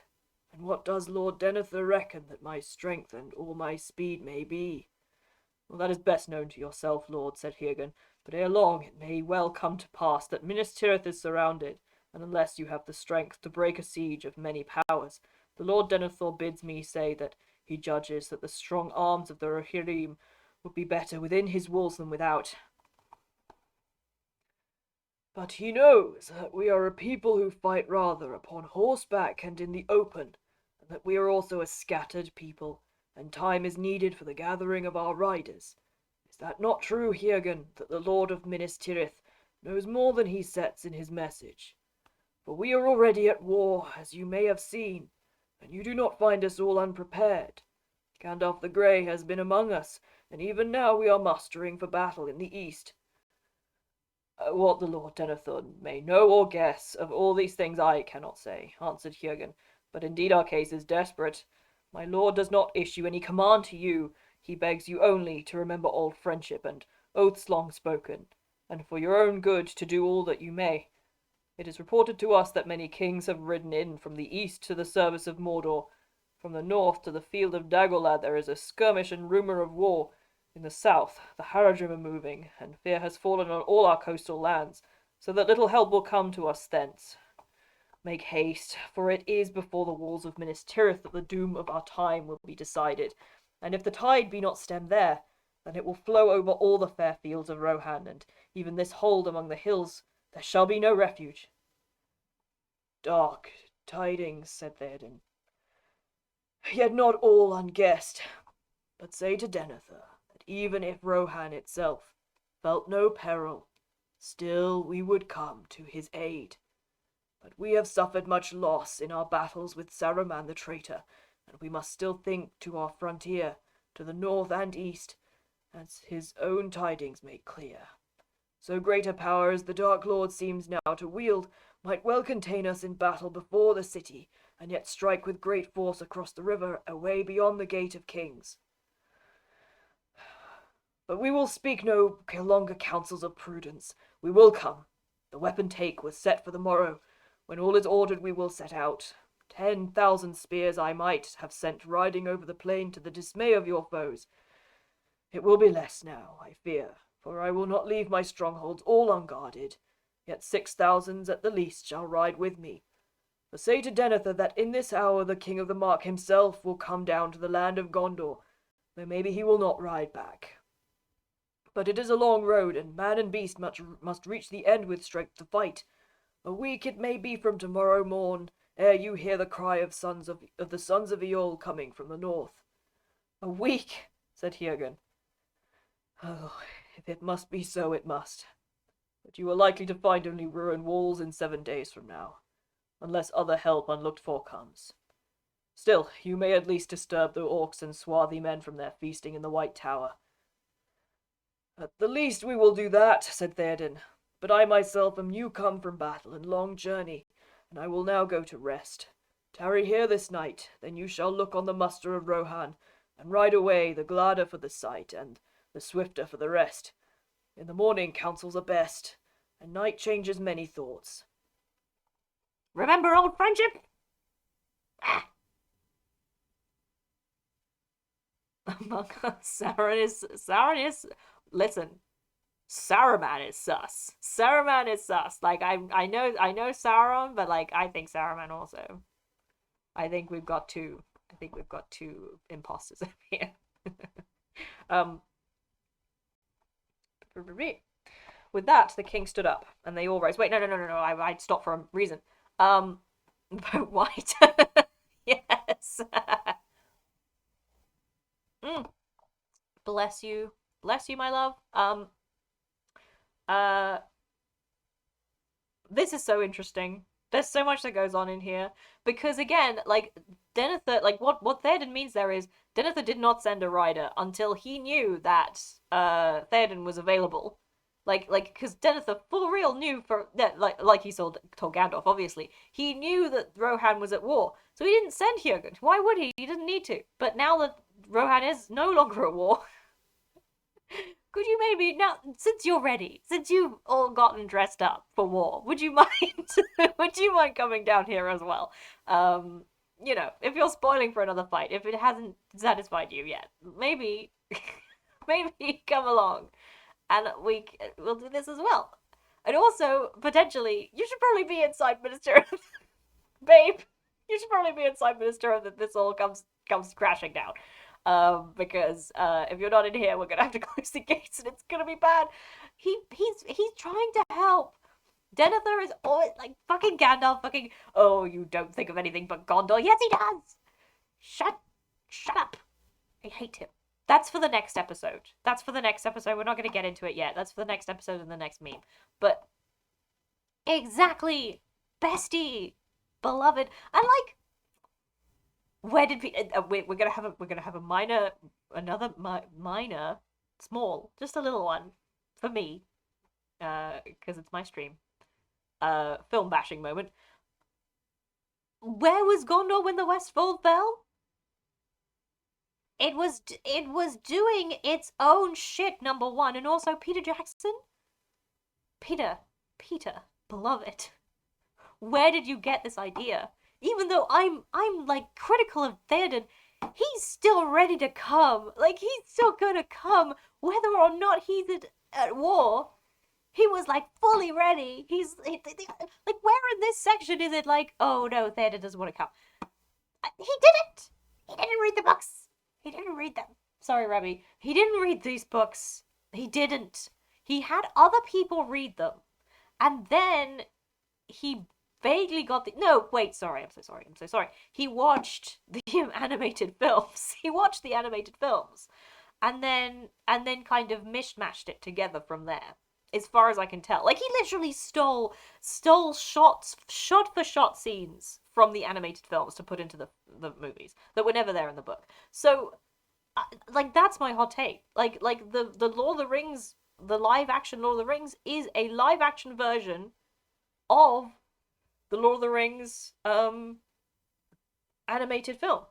And what does Lord Denethor reckon that my strength and all my speed may be? Well, that is best known to yourself, Lord, said Hirgen, but ere long it may well come to pass that Minas Tirith is surrounded, and unless you have the strength to break a siege of many powers, the Lord Denethor bids me say that he judges that the strong arms of the Rohirrim would be better within his walls than without. But he knows that we are a people who fight rather upon horseback and in the open, and that we are also a scattered people, and time is needed for the gathering of our riders. Is that not true, Hirgen, that the Lord of Minas Tirith knows more than he sets in his message? For we are already at war, as you may have seen, and you do not find us all unprepared. Gandalf the Grey has been among us, and even now we are mustering for battle in the east. What the Lord Denethor may know or guess of all these things I cannot say, answered Jurgen, but indeed our case is desperate. My lord does not issue any command to you, he begs you only to remember old friendship and oaths long spoken, and for your own good to do all that you may. It is reported to us that many kings have ridden in from the east to the service of Mordor. From the north to the field of Dagorlad there is a skirmish and rumour of war. In the south, the Haradrim are moving, and fear has fallen on all our coastal lands, so that little help will come to us thence. Make haste, for it is before the walls of Minas Tirith that the doom of our time will be decided, and if the tide be not stemmed there, then it will flow over all the fair fields of Rohan, and even this hold among the hills. There shall be no refuge. Dark tidings, said Theoden, yet not all unguessed. But say to Denethor, even if Rohan itself felt no peril, still we would come to his aid. But we have suffered much loss in our battles with Saruman the traitor, and we must still think to our frontier, to the north and east, as his own tidings make clear. So great a power as the Dark Lord seems now to wield might well contain us in battle before the city, and yet strike with great force across the river away beyond the Gate of Kings. But we will speak no longer counsels of prudence. We will come. The weapon take was set for the morrow. When all is ordered, we will set out. 10,000 spears I might have sent riding over the plain to the dismay of your foes. It will be less now, I fear, for I will not leave my strongholds all unguarded. Yet 6,000 at the least shall ride with me. For say to Denethor that in this hour the King of the Mark himself will come down to the land of Gondor, though maybe he will not ride back. But it is a long road, and man and beast must reach the end with strength to fight. A week it may be from tomorrow morn, ere you hear the cry of the sons of Eol coming from the north. A week, said Hirgen. Oh, if it must be so, it must. But you are likely to find only ruined walls in 7 days from now, unless other help unlooked for comes. Still, you may at least disturb the orcs and swarthy men from their feasting in the White Tower. At the least we will do that, said Theoden. But I myself am new come from battle and long journey. and I will now go to rest. Tarry here this night, then you shall look on the muster of Rohan, and ride away the gladder for the sight, and the swifter for the rest. In the morning counsels are best, and night changes many thoughts. Remember old friendship? Ah. Among us, Sauron is. Listen, Saruman is sus. Saruman is sus. Like I know Sauron, but like I think Saruman also. I think we've got two. I think we've got two imposters over here. um. With that, the king stood up, and they all rose. Wait, no. I stopped for a reason. Vote white. Yes. Bless you, my love. Uh, this is so interesting. There's so much that goes on in here because again, like Denethor, like what Theoden means there is Denethor did not send a rider until he knew that Theoden was available. Like because Denethor for real knew for that like he told Gandalf obviously he knew that Rohan was at war, so he didn't send Hurgon. Why would he? He didn't need to. But now that Rohan is no longer at war, could you maybe now, since you're ready, since you've all gotten dressed up for war, would you mind would you mind coming down here as well? You know, if you're spoiling for another fight, if it hasn't satisfied you yet, maybe maybe come along and we'll do this as well. And also, potentially, you should probably be inside Minister babe. You should probably be inside Minister that this all comes crashing down. Because if you're not in here, we're gonna have to close the gates, and it's gonna be bad. He's trying to help. Denethor is always like fucking Gandalf. Fucking oh, you don't think of anything but Gondor. Yes, he does. Shut up. I hate him. That's for the next episode. We're not gonna get into it yet. That's for the next episode and the next meme. But exactly, bestie, beloved, and like. Where did we? We're gonna have a minor, minor, small, just a little one, for me, because it's my stream. Film bashing moment. Where was Gondor when the Westfold fell? It was doing its own shit. Number one, and also Peter Jackson. Peter, beloved, where did you get this idea? Even though I'm like critical of Theoden, he's still ready to come. Like he's still gonna come, whether or not he's at war. He was like fully ready. Like where in this section is it like, oh no, Theoden doesn't want to come? He didn't. He didn't read the books. He didn't read them. Sorry, Remy. He didn't read these books. He didn't. He had other people read them, and then he vaguely got the I'm so sorry. He watched the animated films. And then kind of mishmashed it together from there. As far as I can tell. Like he literally stole shot for shot scenes from the animated films to put into the movies that were never there in the book. So like that's my hot take. Like the Lord of the Rings, the live action Lord of the Rings is a live action version of the Lord of the Rings animated film.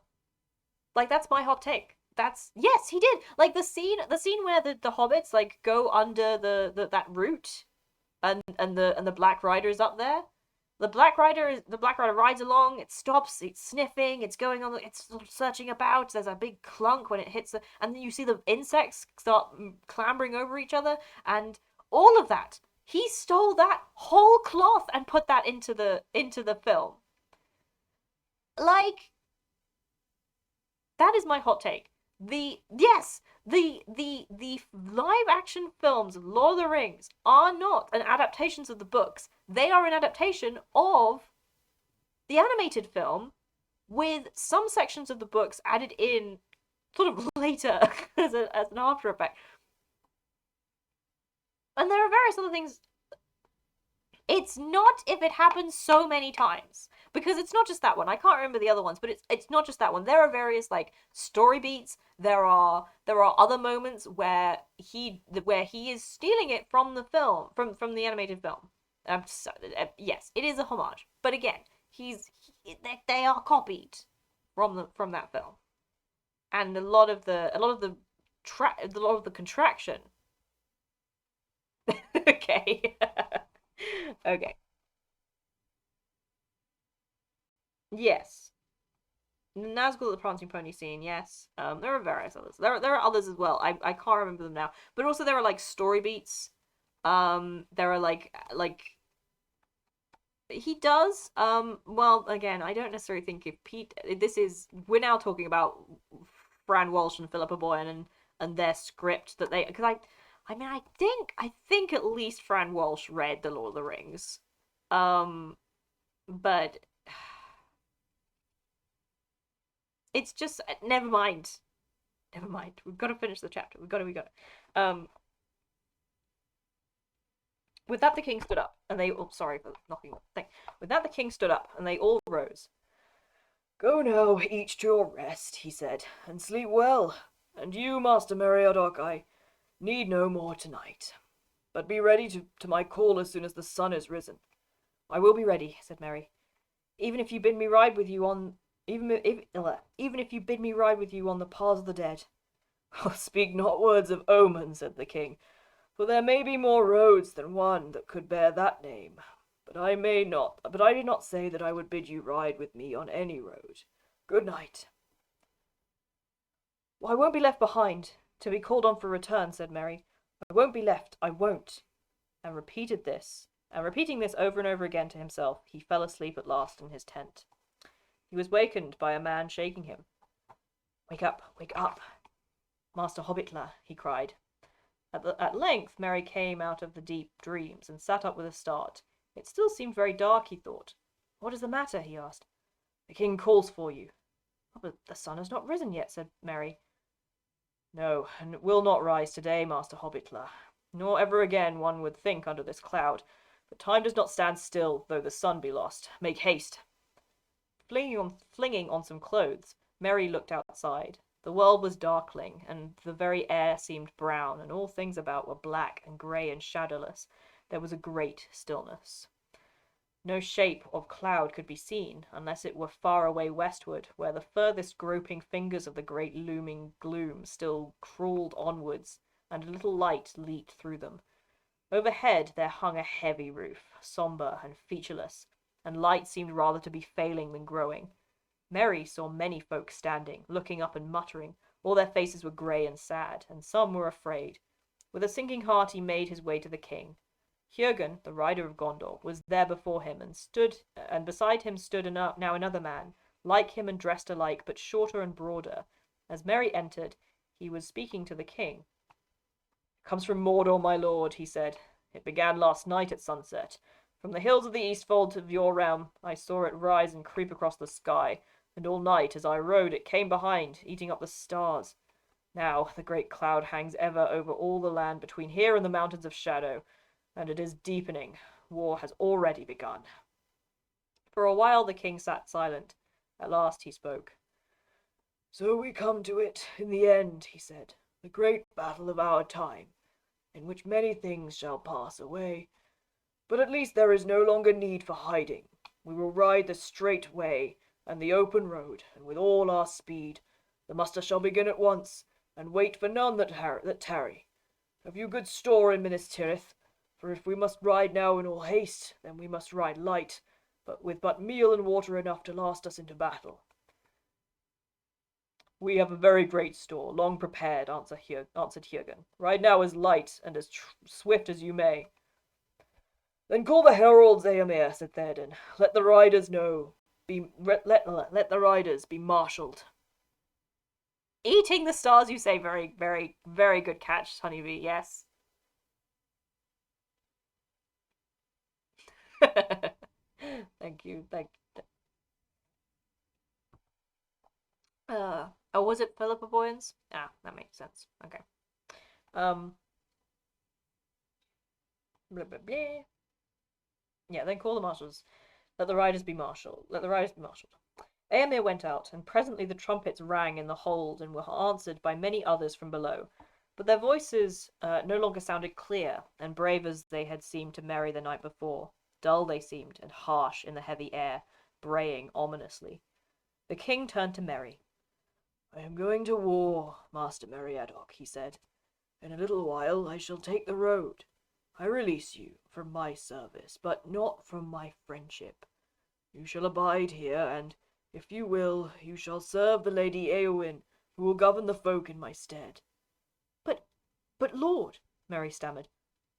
Like that's my hot take. Yes, he did. Like the scene where the hobbits like go under the that route and the Black Rider is up there. The Black Rider rides along, it stops, it's sniffing, it's going on, it's searching about, there's a big clunk when it hits and then you see the insects start clambering over each other and all of that. He stole that whole cloth and put that into the film. Like, that is my hot take. The live action films, Lord of the Rings, are not an adaptations of the books. They are an adaptation of the animated film with some sections of the books added in sort of later as an after effect. And there are various other things. It's not if it happens so many times. Because it's not just that one. I can't remember the other ones, but it's not just that one. There are various like story beats. There are other moments where he is stealing it from the film, from the animated film. Yes, it is a homage, but again, they are copied from that film, and a lot of the contraction. Okay, okay, yes. Nazgul the Prancing Pony scene, yes. There are various others. There are others as well. I can't remember them now. But also there are like story beats. There are like he does. Well, again, I don't necessarily think if Pete. This is we're now talking about Fran Walsh and Philippa Boylan and their script that they because I mean I think at least Fran Walsh read The Lord of the Rings. Um, but it's just never mind. Never mind. We've got to finish the chapter. We got to. With that the king stood up, and they all sorry for knocking the thing. With that the king stood up, and they all rose. Go now, each to your rest, he said, and sleep well. And you, Master Meriadoc, I need no more tonight. But be ready to my call as soon as the sun is risen. I will be ready, said Merry. Even if you bid me ride with you on even if you bid me ride with you on the paths of the dead. Oh, speak not words of omen, said the king, for there may be more roads than one that could bear that name. But I did not say that I would bid you ride with me on any road. Good night. Well, I won't be left behind to be called on for return, said Merry. I won't be left, I won't. And repeating this over and over again to himself, he fell asleep at last in his tent. He was wakened by a man shaking him. Wake up, Master Hobbitler, he cried. At length Merry came out of the deep dreams and sat up with a start. It still seemed very dark, he thought. What is the matter? He asked. The king calls for you. Oh, but the sun has not risen yet, said Merry. No, and it will not rise today, Master Hobbitler, nor ever again, one would think, under this cloud. But time does not stand still, though the sun be lost. Make haste. Flinging on some clothes, Merry looked outside. The world was darkling, and the very air seemed brown, and all things about were black and grey and shadowless. There was a great stillness. No shape of cloud could be seen, unless it were far away westward, where the furthest groping fingers of the great looming gloom still crawled onwards, and a little light leaked through them. Overhead there hung a heavy roof, sombre and featureless, and light seemed rather to be failing than growing. Merry saw many folk standing, looking up and muttering. All their faces were grey and sad, and some were afraid. With a sinking heart he made his way to the king. Hjörgen, the rider of Gondor, was there before him, and beside him stood now another man, like him and dressed alike, but shorter and broader. As Merry entered, he was speaking to the king. "It comes from Mordor, my lord," he said. "It began last night at sunset. From the hills of the Eastfold of your realm, I saw it rise and creep across the sky, and all night, as I rode, it came behind, eating up the stars. Now the great cloud hangs ever over all the land between here and the mountains of shadow, and it is deepening. War has already begun." For a while the king sat silent. At last he spoke. "So we come to it in the end," he said, "the great battle of our time, in which many things shall pass away. But at least there is no longer need for hiding. We will ride the straight way and the open road, and with all our speed. The muster shall begin at once, and wait for none that tarry. Have you good store in Minas Tirith? For if we must ride now in all haste, then we must ride light, but with but meal and water enough to last us into battle." "We have a very great store, long prepared," answered Hjörgen. "Ride now as light and as swift as you may." "Then call the heralds, Eomer," said Theoden. "Let the riders let the riders be marshalled." "Eating the stars, you say? Very, very, very good catch, Honeybee. Yes." Thank you. Oh, was it Philippa Boyens? Ah, that makes sense. Okay. Blah blah blah. Yeah, then call the marshals. Let the riders be marshalled. Eomer went out, and presently the trumpets rang in the hold and were answered by many others from below. But their voices no longer sounded clear and brave as they had seemed to Merry the night before. Dull they seemed, and harsh in the heavy air, braying ominously. The king turned to Merry. I am going to war, Master Meriadoc, he said. In a little while I shall take the road. I release you from my service, but not from my friendship. You shall abide here, and, if you will, you shall serve the Lady Éowyn, who will govern the folk in my stead. But, but, Lord, Merry stammered,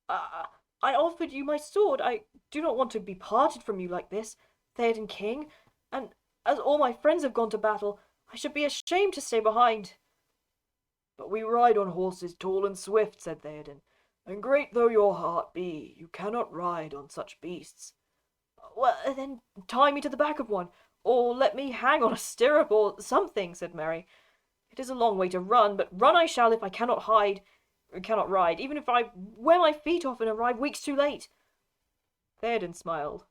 I offered you my sword. I do not want to be parted from you like this, Theoden King, and as all my friends have gone to battle, I should be ashamed to stay behind. But we ride on horses tall and swift, said Theoden, and great though your heart be, you cannot ride on such beasts. Well, then tie me to the back of one, or let me hang on a stirrup or something, said Merry. It is a long way to run, but run I shall if I cannot ride, even if I wear my feet off and arrive weeks too late. Theoden smiled.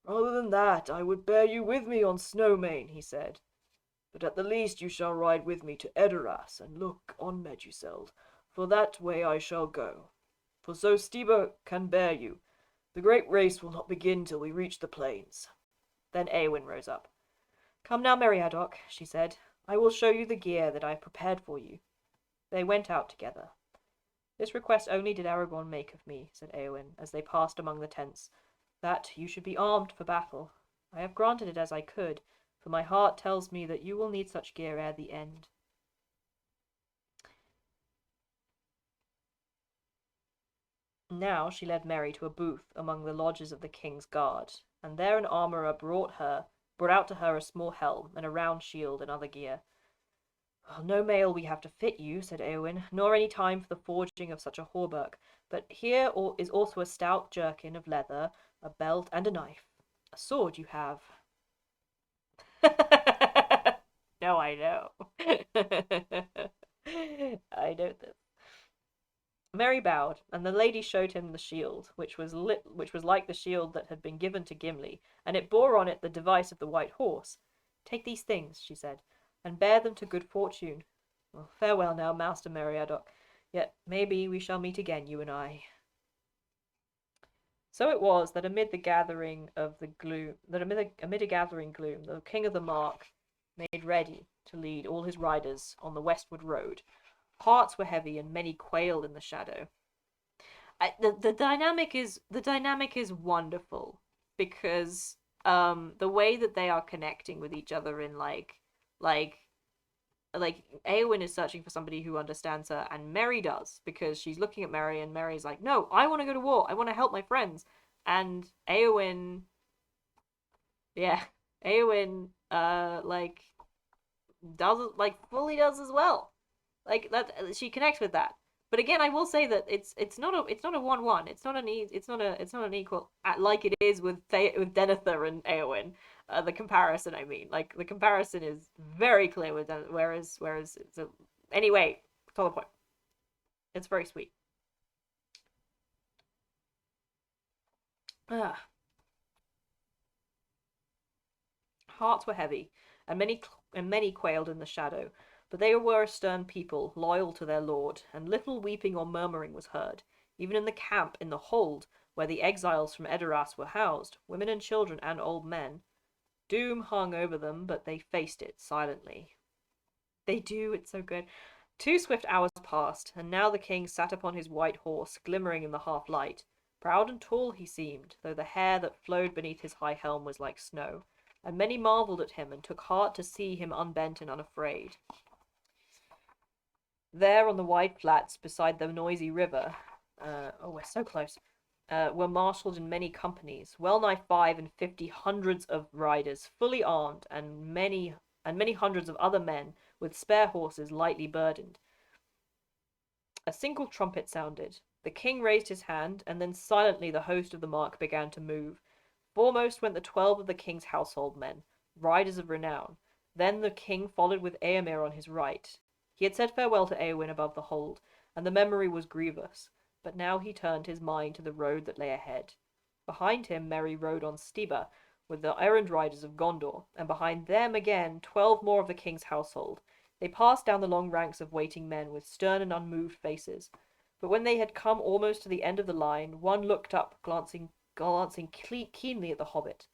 Rather than that, I would bear you with me on Snowmane, he said. But at the least you shall ride with me to Edoras and look on Meduseld, for that way I shall go. For so Steba can bear you. The great race will not begin till we reach the plains. Then Éowyn rose up. Come now, Meriadoc, she said. I will show you the gear that I have prepared for you. They went out together. This request only did Aragorn make of me, said Éowyn, as they passed among the tents, that you should be armed for battle. I have granted it as I could, for my heart tells me that you will need such gear ere the end. Now she led Merry to a booth among the lodges of the king's guard, and there an armourer brought out to her a small helm and a round shield and other gear. No mail we have to fit you, said Éowyn, nor any time for the forging of such a hauberk, but here is also a stout jerkin of leather, a belt, and a knife. A sword you have. No, I know. I know this. Merry bowed, and the lady showed him the shield, which was like the shield that had been given to Gimli, and it bore on it the device of the white horse. Take these things, she said, and bear them to good fortune. Well, farewell now, Master Meriadoc. Yet maybe we shall meet again, you and I. So it was that amid a gathering gloom, the King of the Mark made ready to lead all his riders on the westward road. Hearts were heavy, and many quailed in the shadow. The dynamic is wonderful because the way that they are connecting with each other in like Éowyn is searching for somebody who understands her, and Merry does, because she's looking at Merry, and Merry's like, no, I want to go to war, I want to help my friends. And Éowyn fully does as well. Like that, she connects with that. But again, I will say that it's not a 1-1. It's not an equal like it is with Denethor and Éowyn. The comparison, I mean, like the comparison is very clear with Denethor, whereas anyway, to the point. It's very sweet. Hearts were heavy, and many quailed in the shadow. But they were a stern people, loyal to their lord, and little weeping or murmuring was heard. Even in the camp, in the hold, where the exiles from Edoras were housed, women and children and old men. Doom hung over them, but they faced it silently. They do, it's so good. 2 swift hours passed, and now the king sat upon his white horse, glimmering in the half-light. Proud and tall he seemed, though the hair that flowed beneath his high helm was like snow, and many marvelled at him and took heart to see him unbent and unafraid. There on the wide flats beside the noisy river, we're so close, were marshalled in many companies, well nigh 50 hundreds of riders, fully armed, and many hundreds of other men with spare horses lightly burdened. A single trumpet sounded. The king raised his hand, and then silently the host of the mark began to move. Foremost went the 12 of the king's household men, riders of renown. Then the king followed with Éomer on his right. He had said farewell to Éowyn above the hold, and the memory was grievous, but now he turned his mind to the road that lay ahead. Behind him Merry rode on Steba, with the errand riders of Gondor, and behind them again 12 more of the king's household. They passed down the long ranks of waiting men with stern and unmoved faces. But when they had come almost to the end of the line, one looked up, glancing keenly at the hobbit.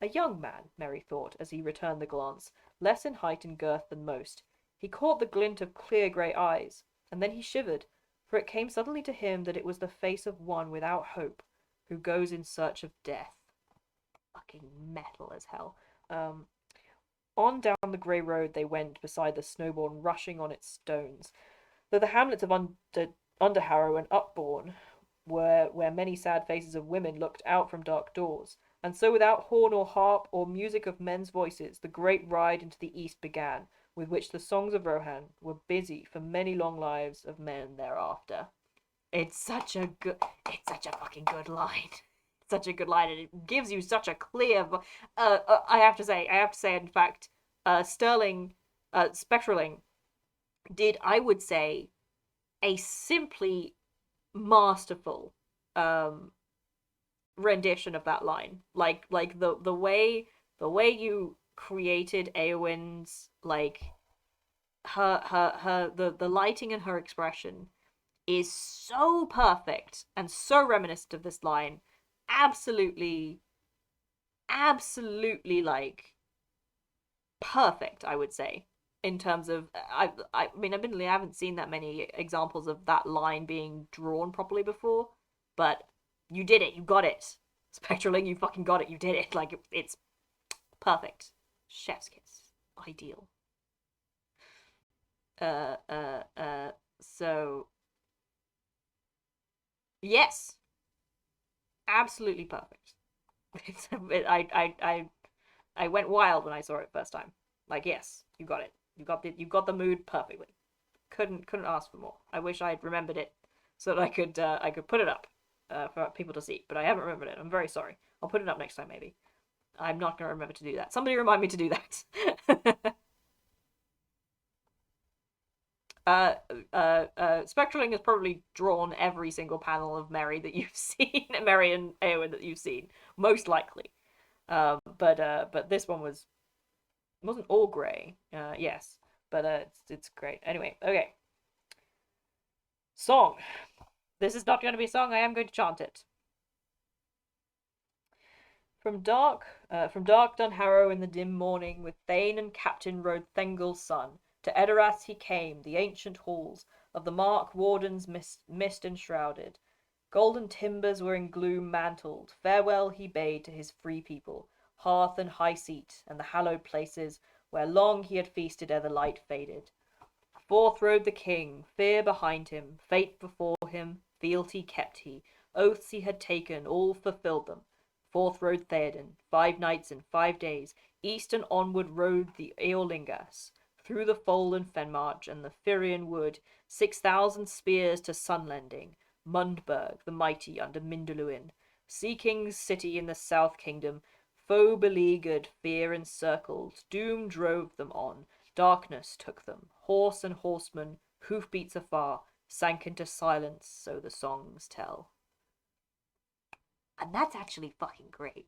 A young man, Merry thought, as he returned the glance, less in height and girth than most. He caught the glint of clear grey eyes, and then he shivered, for it came suddenly to him that it was the face of one without hope, who goes in search of death. Fucking metal as hell. On down the grey road they went beside the Snowbourn rushing on its stones, though the hamlets of Underharrow and Upbourne were where many sad faces of women looked out from dark doors, and so without horn or harp or music of men's voices the great ride into the east began, with which the songs of Rohan were busy for many long lives of men thereafter. It's such a fucking good line. Such a good line, and it gives you such a clear. I have to say, in fact, Spectraling did, I would say, a simply masterful rendition of that line. Like the way you created Eowyn's, like the lighting and her expression is so perfect and so reminiscent of this line. Absolutely like perfect, I would say, in terms of I mean, admittedly I haven't seen that many examples of that line being drawn properly before, but you did it, you got it. Spectraling, you fucking got it, you did it. Like, it's perfect. Chef's kiss. Ideal. So yes, absolutely perfect. I went wild when I saw it first time. Like, yes, you got it. You got the mood perfectly. Couldn't ask for more. I wish I'd remembered it so that I could put it up for people to see. But I haven't remembered it. I'm very sorry. I'll put it up next time maybe. I'm not gonna remember to do that. Somebody remind me to do that. Spectraling has probably drawn every single panel of Merry that you've seen, Merry and Eowyn that you've seen, most likely. But this one wasn't all grey. Yes, but it's great. Anyway, okay. Song. This is not going to be a song. I am going to chant it. From dark Dunharrow in the dim morning, with Thane and Captain rode Thengil's son. To Edoras he came, the ancient halls of the Mark Warden's mist enshrouded. Golden timbers were in gloom mantled. Farewell he bade to his free people, hearth and high seat, and the hallowed places where long he had feasted ere the light faded. Forth rode the king, fear behind him, fate before him, fealty kept he, oaths he had taken, all fulfilled them. Forth rode Theoden, 5 nights and 5 days, east and onward rode the Eorlingas, through the fold and Fenmarch and the Firian wood, 6,000 spears to Sunlending, Mundburg the mighty under Minduluin, Sea King's city in the South Kingdom, foe beleaguered, fear encircled, doom drove them on, darkness took them, horse and horseman, hoofbeats afar, sank into silence, so the songs tell. And that's actually fucking great.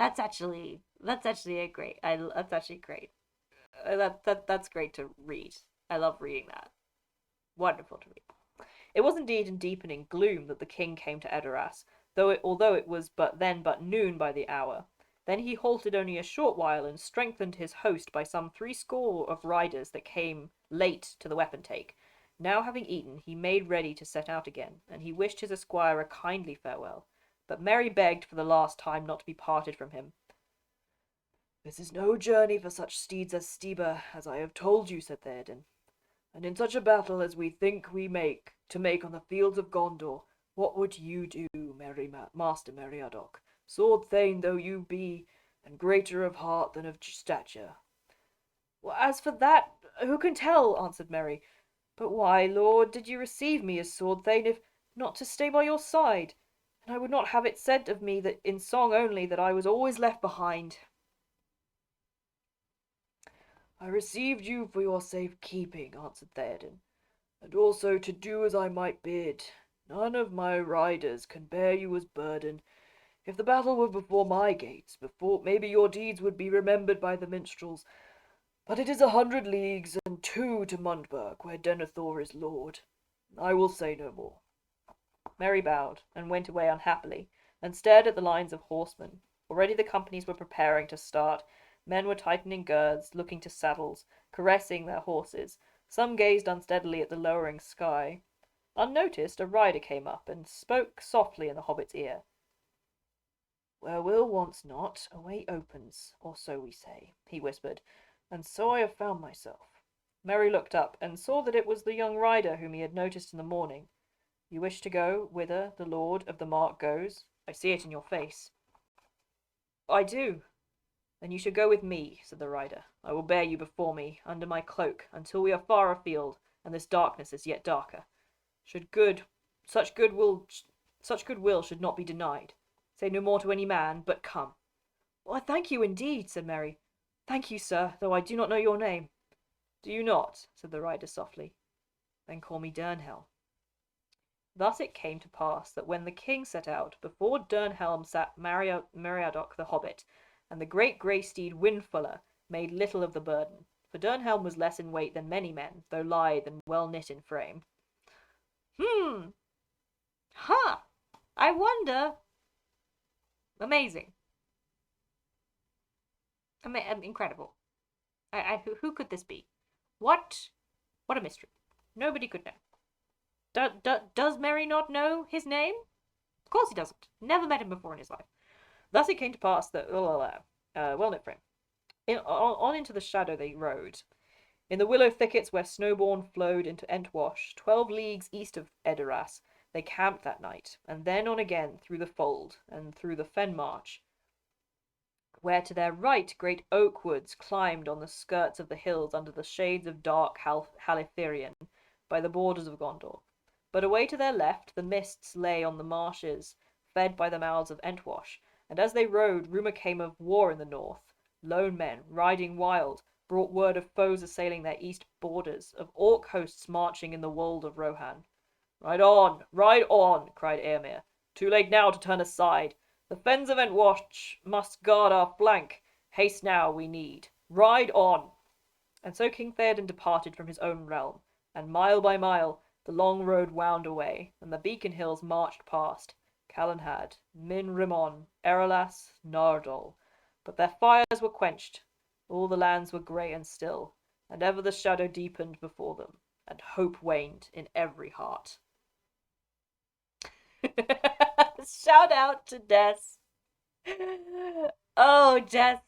That's actually a great. That's actually great. That's great to read. I love reading that. Wonderful to read. It was indeed in deepening gloom that the king came to Edoras, although it was but noon by the hour. Then he halted only a short while and strengthened his host by some 60 of riders that came late to the weapon take. Now having eaten, he made ready to set out again, and he wished his esquire a kindly farewell. But Merry begged for the last time not to be parted from him. "This is no journey for such steeds as Steba, as I have told you," said Theoden. "And in such a battle as we think we make on the fields of Gondor, what would you do, Master Meriadoc, sword thane though you be, and greater of heart than of stature?" "Well, as for that, who can tell?" answered Merry. "But why, Lord, did you receive me as sword thane, if not to stay by your side? And I would not have it said of me that in song only that I was always left behind." "I received you for your safe keeping," answered Theoden, "and also to do as I might bid. None of my riders can bear you as burden. If the battle were before my gates, maybe your deeds would be remembered by the minstrels. But it is 100 leagues, and and 2 to Mundburg, where Denethor is lord. I will say no more. Merry bowed, and went away unhappily, and stared at the lines of horsemen. Already the companies were preparing to start. Men were tightening girths, looking to saddles, caressing their horses. Some gazed unsteadily at the lowering sky. Unnoticed, a rider came up, and spoke softly in the hobbit's ear. Where will wants not, a way opens, or so we say, he whispered, and so I have found myself. Merry looked up, and saw that it was the young rider whom he had noticed in the morning. You wish to go whither the Lord of the Mark goes? I see it in your face. I do. Then you should go with me, said the rider. I will bear you before me, under my cloak, until we are far afield, and this darkness is yet darker. Such goodwill should not be denied. Say no more to any man, but come. Well, I thank you indeed, said Merry. Thank you, sir, though I do not know your name. Do you not? Said the rider softly. Then call me Durnhelm. Thus it came to pass that when the king set out, before Durnhelm sat Meriadoc the hobbit, and the great grey steed Windfuller made little of the burden, for Durnhelm was less in weight than many men, though lithe and well knit in frame. I wonder. Amazing. Incredible. Who could this be? What a mystery. Nobody could know. Does Merry not know his name? Of course he doesn't. Never met him before in his life. Thus it came to pass that, well-knit frame. On into the shadow they rode. In the willow thickets where Snowbourn flowed into Entwash, 12 leagues east of Edoras, they camped that night, and then on again through the fold, and through the fen march, where to their right great oak woods climbed on the skirts of the hills under the shades of dark Halithyrian, by the borders of Gondor. But away to their left the mists lay on the marshes, fed by the mouths of Entwash, and as they rode, rumour came of war in the north. Lone men, riding wild, brought word of foes assailing their east borders, of orc hosts marching in the wold of Rohan. Ride on, cried Eomer. Too late now to turn aside. The fens of Entwash must guard our flank. Haste now we need. Ride on. And so King Theoden departed from his own realm, and mile by mile the long road wound away, and the beacon hills marched past, Calenhad, Min Rimon, Erelas, Nardol. But their fires were quenched, all the lands were grey and still, and ever the shadow deepened before them, and hope waned in every heart. Shout out to Des. Oh, Des,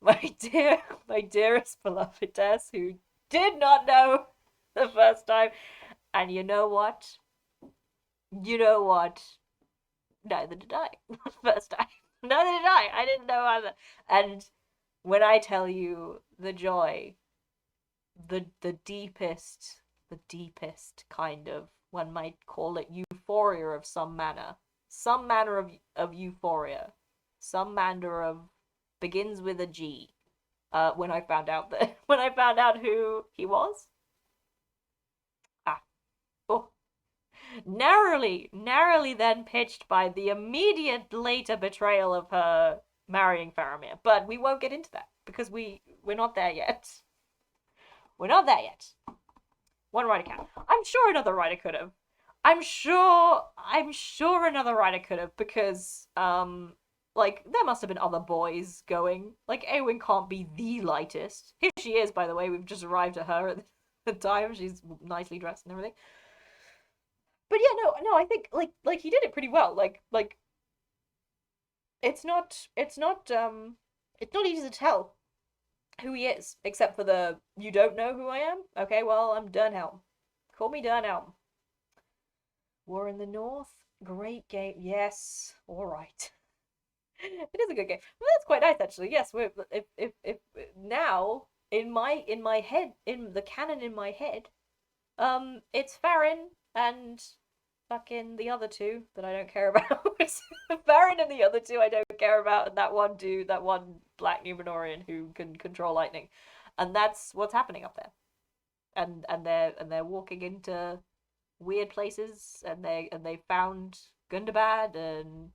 my dearest beloved Des, who did not know the first time. And you know what? Neither did I the first time. Neither did I. I didn't know either. And when I tell you the joy, the deepest kind of, one might call it euphoria of some manner of euphoria, some manner of begins with a G. When I found out who he was. Narrowly then pitched by the immediate later betrayal of her marrying Faramir. But we won't get into that, because we're not there yet. We're not there yet. One writer can. I'm sure another writer could have. I'm sure another writer could have, because, there must have been other boys going. Like, Eowyn can't be the lightest. Here she is, by the way. We've just arrived at her at the time. She's nicely dressed and everything. But yeah, no, I think like he did it pretty well. Like it's not easy to tell who he is, except for the you don't know who I am? Okay, well, I'm Durnhelm. Call me Durnhelm. War in the North, great game. Yes, all right. It is a good game. Well, that's quite nice actually. Yes, if now in my head, in the canon in my head, it's Farron and fucking the other two that I don't care about. Farron and the other two I don't care about, and that one black Numenorian who can control lightning, and that's what's happening up there. And they're walking into weird places, and they found Gundabad, and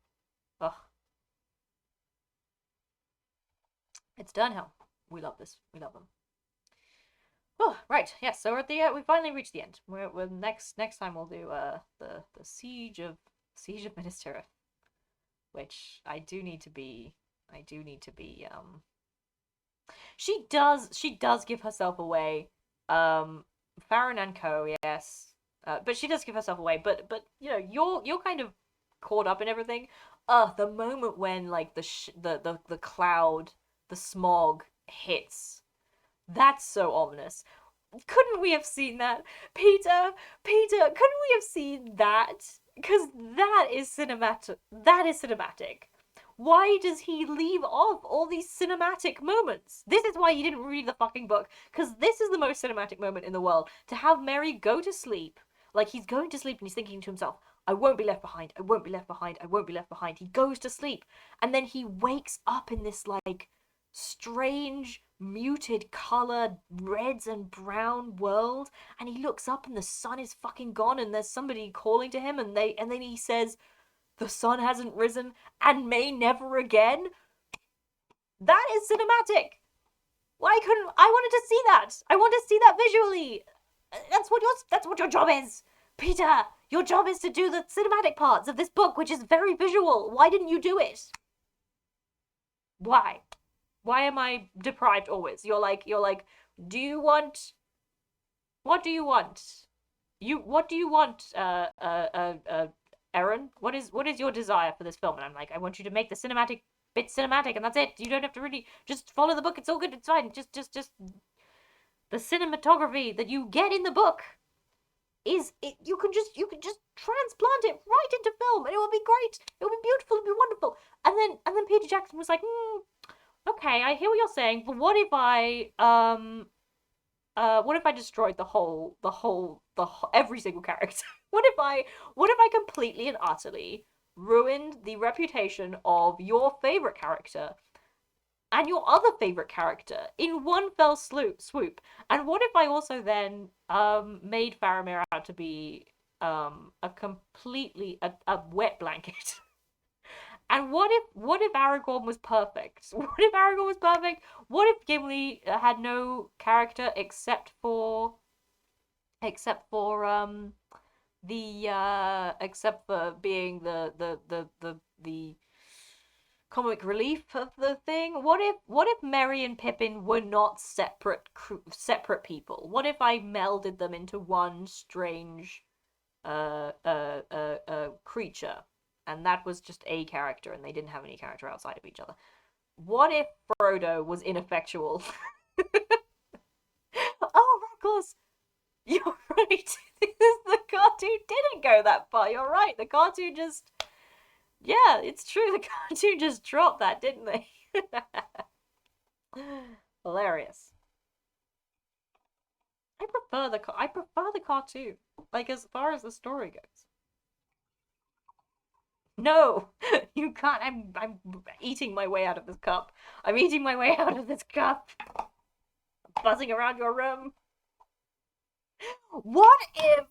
it's Durnhelm. We love this. We love them. Oh, right. Yes. So we're at the we finally reached the end. We're next time we'll do the siege of Minas Tirith, which I do need to be she does give herself away. Farron and Co. Yes, but she does give herself away. But you're kind of caught up in everything. The moment when like the cloud, the smog hits, that's so ominous. Couldn't we have seen that, Peter? Peter, couldn't we have seen that? Because that is cinematic. That is cinematic. Why does he leave off all these cinematic moments? This is why he didn't read the fucking book, because this is the most cinematic moment in the world. To have Merry go to sleep, like he's going to sleep and he's thinking to himself, I won't be left behind, I won't be left behind, I won't be left behind. He goes to sleep, and then he wakes up in this, like, strange, muted colored reds and brown world, and he looks up and the sun is fucking gone, and there's somebody calling to him, and then he says, the sun hasn't risen and may never again. That is cinematic. Why couldn't I wanted to see that? I want to see that visually. That's what your job is, Peter. Your job is to do the cinematic parts of this book, which is very visual. Why didn't you do it? Why? Why am I deprived always? You're like, do you want? What do you want? What do you want? Aaron, what is your desire for this film? And I'm like, I want you to make the cinematic bit cinematic, and that's it. You don't have to really just follow the book. It's all good. It's fine. Just the cinematography that you get in the book is it. You can just transplant it right into film, and it will be great. It will be beautiful. It'll be wonderful. And then Peter Jackson was like, okay, I hear what you're saying, but what if I destroyed every single character? What if I completely and utterly ruined the reputation of your favorite character and your other favorite character in one fell swoop? And what if I also then made Faramir out to be a completely a wet blanket? And what if Aragorn was perfect? What if Aragorn was perfect? What if Gimli had no character except for being the comic relief of the thing? What if Merry and Pippin were not separate people? What if I melded them into one strange creature, and that was just a character, and they didn't have any character outside of each other? What if Frodo was ineffectual? Oh, of course, you're right. The cartoon didn't go that far. You're right. The cartoon just, yeah, it's true. The cartoon just dropped that, didn't they? Hilarious. I prefer the cartoon. Like, as far as the story goes. No, you can't. I'm eating my way out of this cup. I'm eating my way out of this cup. Buzzing around your room. What if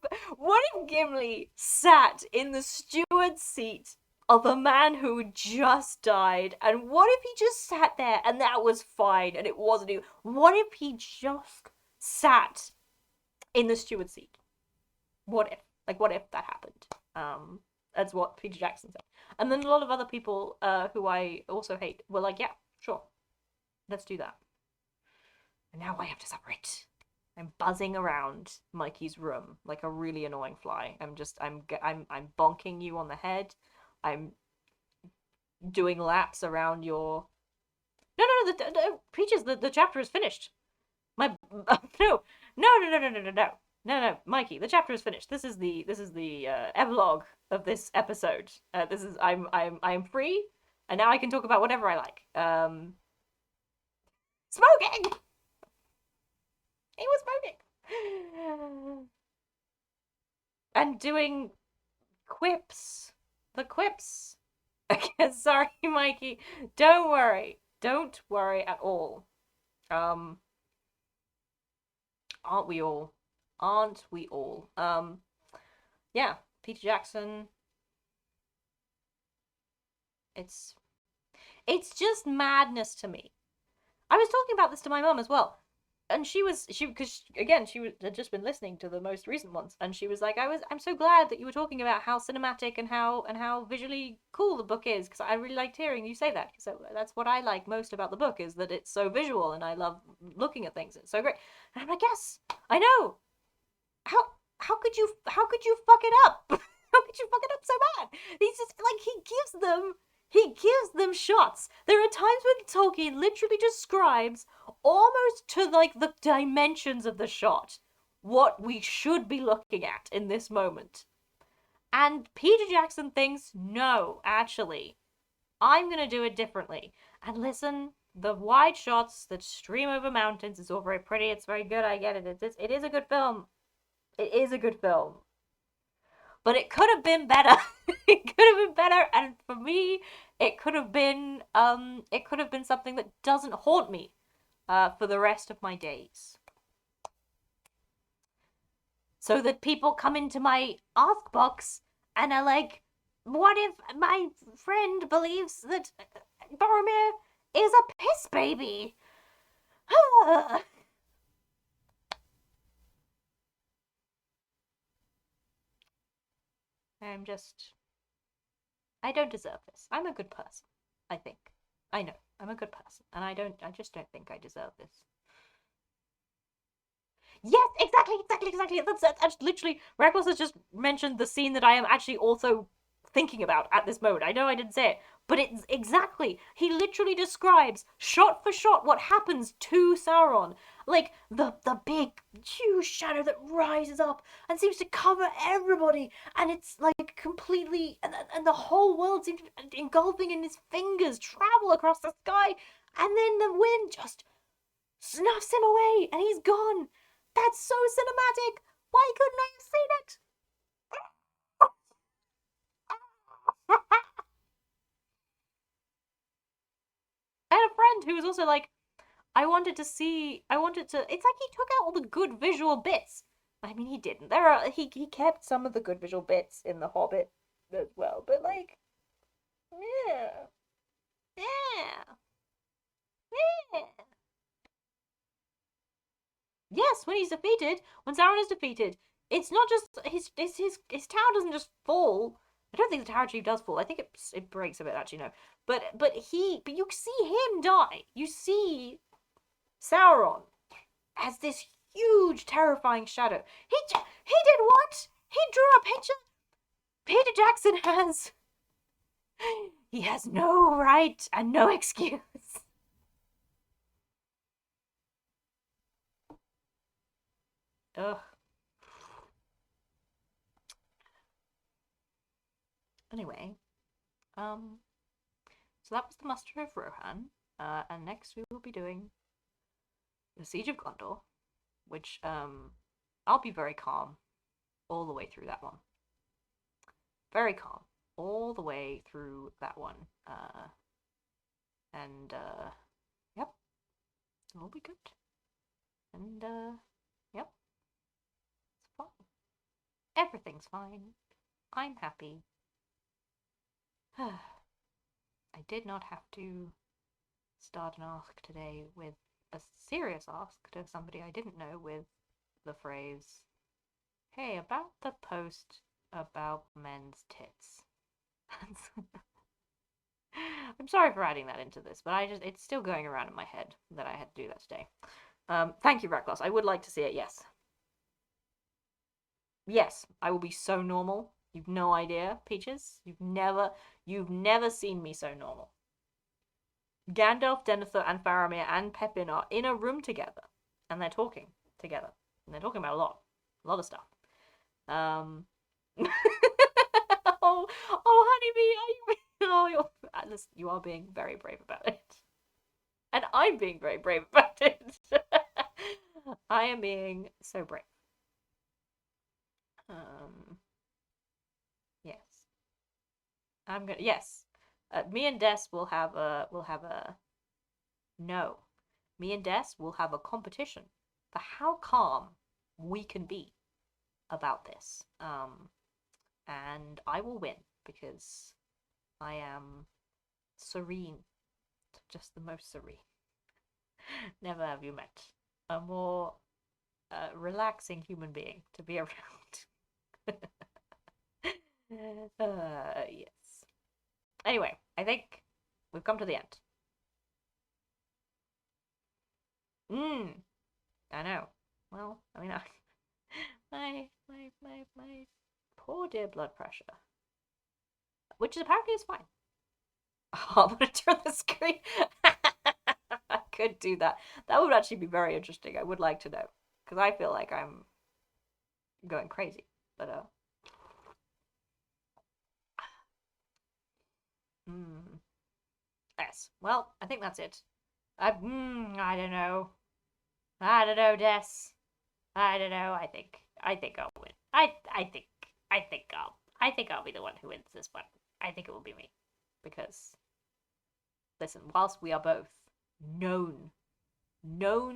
Gimli sat in the steward's seat of a man who just died, and what if he just sat there and that was fine and it wasn't even? What if he just sat in the steward's seat? What if? Like, what if that happened? That's what Peter Jackson said. And then a lot of other people who I also hate were like, yeah, sure, let's do that. And now I have to separate. I'm buzzing around Mikey's room like a really annoying fly. I'm bonking you on the head. I'm doing laps around your. No, Peaches. The chapter is finished. My no, no, Mikey. The chapter is finished. This is the epilogue of this episode. This is I'm free, and now I can talk about whatever I like. Smoking. He was smoking. And doing quips. The quips. Okay, sorry, Mikey. Don't worry. Don't worry at all. Aren't we all? Aren't we all? Yeah, Peter Jackson. It's just madness to me. I was talking about this to my mum as well. and because again had just been listening to the most recent ones, and she was like, I'm so glad that you were talking about how cinematic and how visually cool the book is, because I really liked hearing you say that. So that's what I like most about the book, is that it's so visual, and I love looking at things. It's so great. And I'm like, yes, I know. how how could you fuck it up? How could you fuck it up so bad? He's just like, he gives them shots. There are times when Tolkien literally describes, almost to like the dimensions of the shot, what we should be looking at in this moment. And Peter Jackson thinks, no, actually, I'm gonna do it differently. And listen, the wide shots that stream over mountains is all very pretty. It's very good. I get it. It is a good film. It is a good film, but it could have been better. It could have been better, and for me, it could have been something that doesn't haunt me for the rest of my days. So that people come into my ask box and are like, what if my friend believes that Boromir is a piss baby? I'm just I don't deserve this. I'm a good person, I think. I know. I'm a good person. And I just don't think I deserve this. Yes, exactly. That's literally, Reckles has just mentioned the scene that I am actually also thinking about at this moment. I know I didn't say it, but it's exactly. He literally describes shot for shot what happens to Sauron. Like the big huge shadow that rises up and seems to cover everybody, and it's like completely, and the whole world seems to be engulfing in his fingers, travel across the sky, and then the wind just snuffs him away, and he's gone. That's so cinematic. Why couldn't I have seen it? I had a friend who was also like, I wanted to. It's like he took out all the good visual bits. I mean, he didn't. He kept some of the good visual bits in The Hobbit as well, but like, yeah, yeah, yeah. Yes, when he's defeated, when Sauron is defeated, it's not just his tower doesn't just fall. I don't think the tower actually does fall. I think it breaks a bit actually. No, but you see him die. You see Sauron as this huge, terrifying shadow. He did what? He drew a picture. Peter Jackson has he has no right and no excuse. Ugh. Anyway, um, so that was the muster of Rohan. And next we will be doing the Siege of Gondor, which I'll be very calm all the way through that one. Very calm all the way through that one. And yep, it'll be good. And yep, it's fine. Everything's fine. I'm happy. I did not have to start an ask today with a serious ask to somebody I didn't know with the phrase, hey, about the post about men's tits. I'm sorry for adding that into this, but it's still going around in my head that I had to do that today. Thank you, Reckless. I would like to see it, yes. Yes, I will be so normal. You've no idea, Peaches. You've never seen me so normal. Gandalf, Denethor, and Faramir and Pepin are in a room together, and they're talking together, and they're talking about a lot of stuff. Oh, honeybee, are you? Oh, you are being very brave about it, and I'm being very brave about it. I am being so brave. Um, yes, I'm gonna. Yes, me and Des will have a no. Me and Des will have a competition for how calm we can be about this. And I will win because I am serene, just the most serene. Never have you met a more relaxing human being to be around. Yes. Anyway, I think we've come to the end. I know. Well, I mean, my poor dear blood pressure, which apparently is fine. Oh, I'm gonna turn the screen. I could do that. That would actually be very interesting. I would like to know because I feel like I'm going crazy. But mm, yes. Well, I think that's it. I don't know. I don't know, Des. I don't know. I think I'll win. I think I'll be the one who wins this one. I think it will be me because listen, whilst we are both known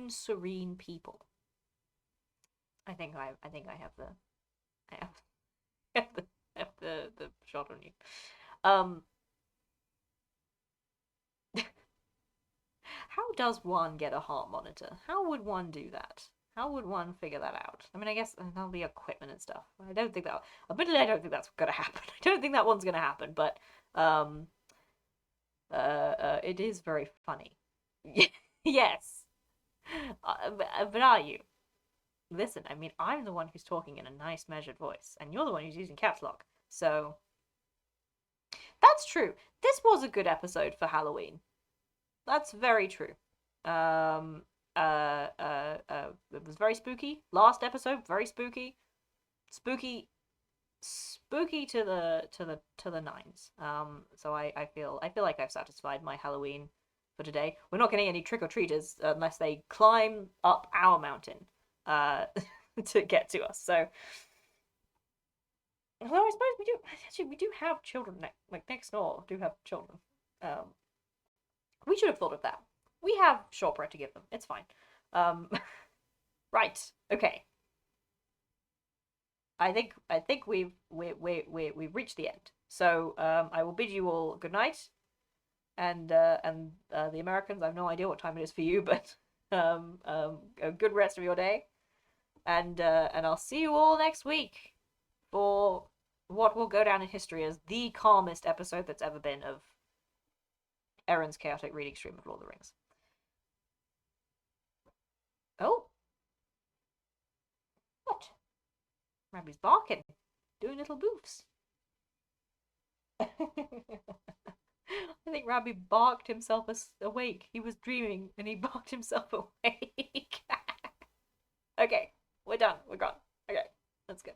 serene people, I think I have the I have, have the shot on you. Um, how does one get a heart monitor? How would one do that? How would one figure that out? I mean, I guess that'll be equipment and stuff. I don't think that. Admittedly, I don't think that's gonna happen. I don't think that one's gonna happen. But um, it is very funny. Yes. But are you? Listen, I mean, I'm the one who's talking in a nice measured voice, and you're the one who's using caps lock. So that's true. This was a good episode for Halloween. That's very true. Um, it was very spooky. Last episode, very spooky, spooky, spooky to the nines. So I feel like I've satisfied my Halloween for today. We're not getting any trick or treaters unless they climb up our mountain, uh, to get to us. So, although I suppose we do have children like next door do have children. Um, we should have thought of that. We have shortbread to give them. It's fine. Um, right. Okay. I think we've reached the end. So I will bid you all good night, and the Americans. I have no idea what time it is for you, but a good rest of your day, and I'll see you all next week for what will go down in history as the calmest episode that's ever been of Erin's chaotic reading stream of Lord of the Rings. Oh, what? Rabbi's barking, doing little boofs. I think Rabbi barked himself awake. He was dreaming and he barked himself awake. Okay, we're done. We're gone. Okay, that's good.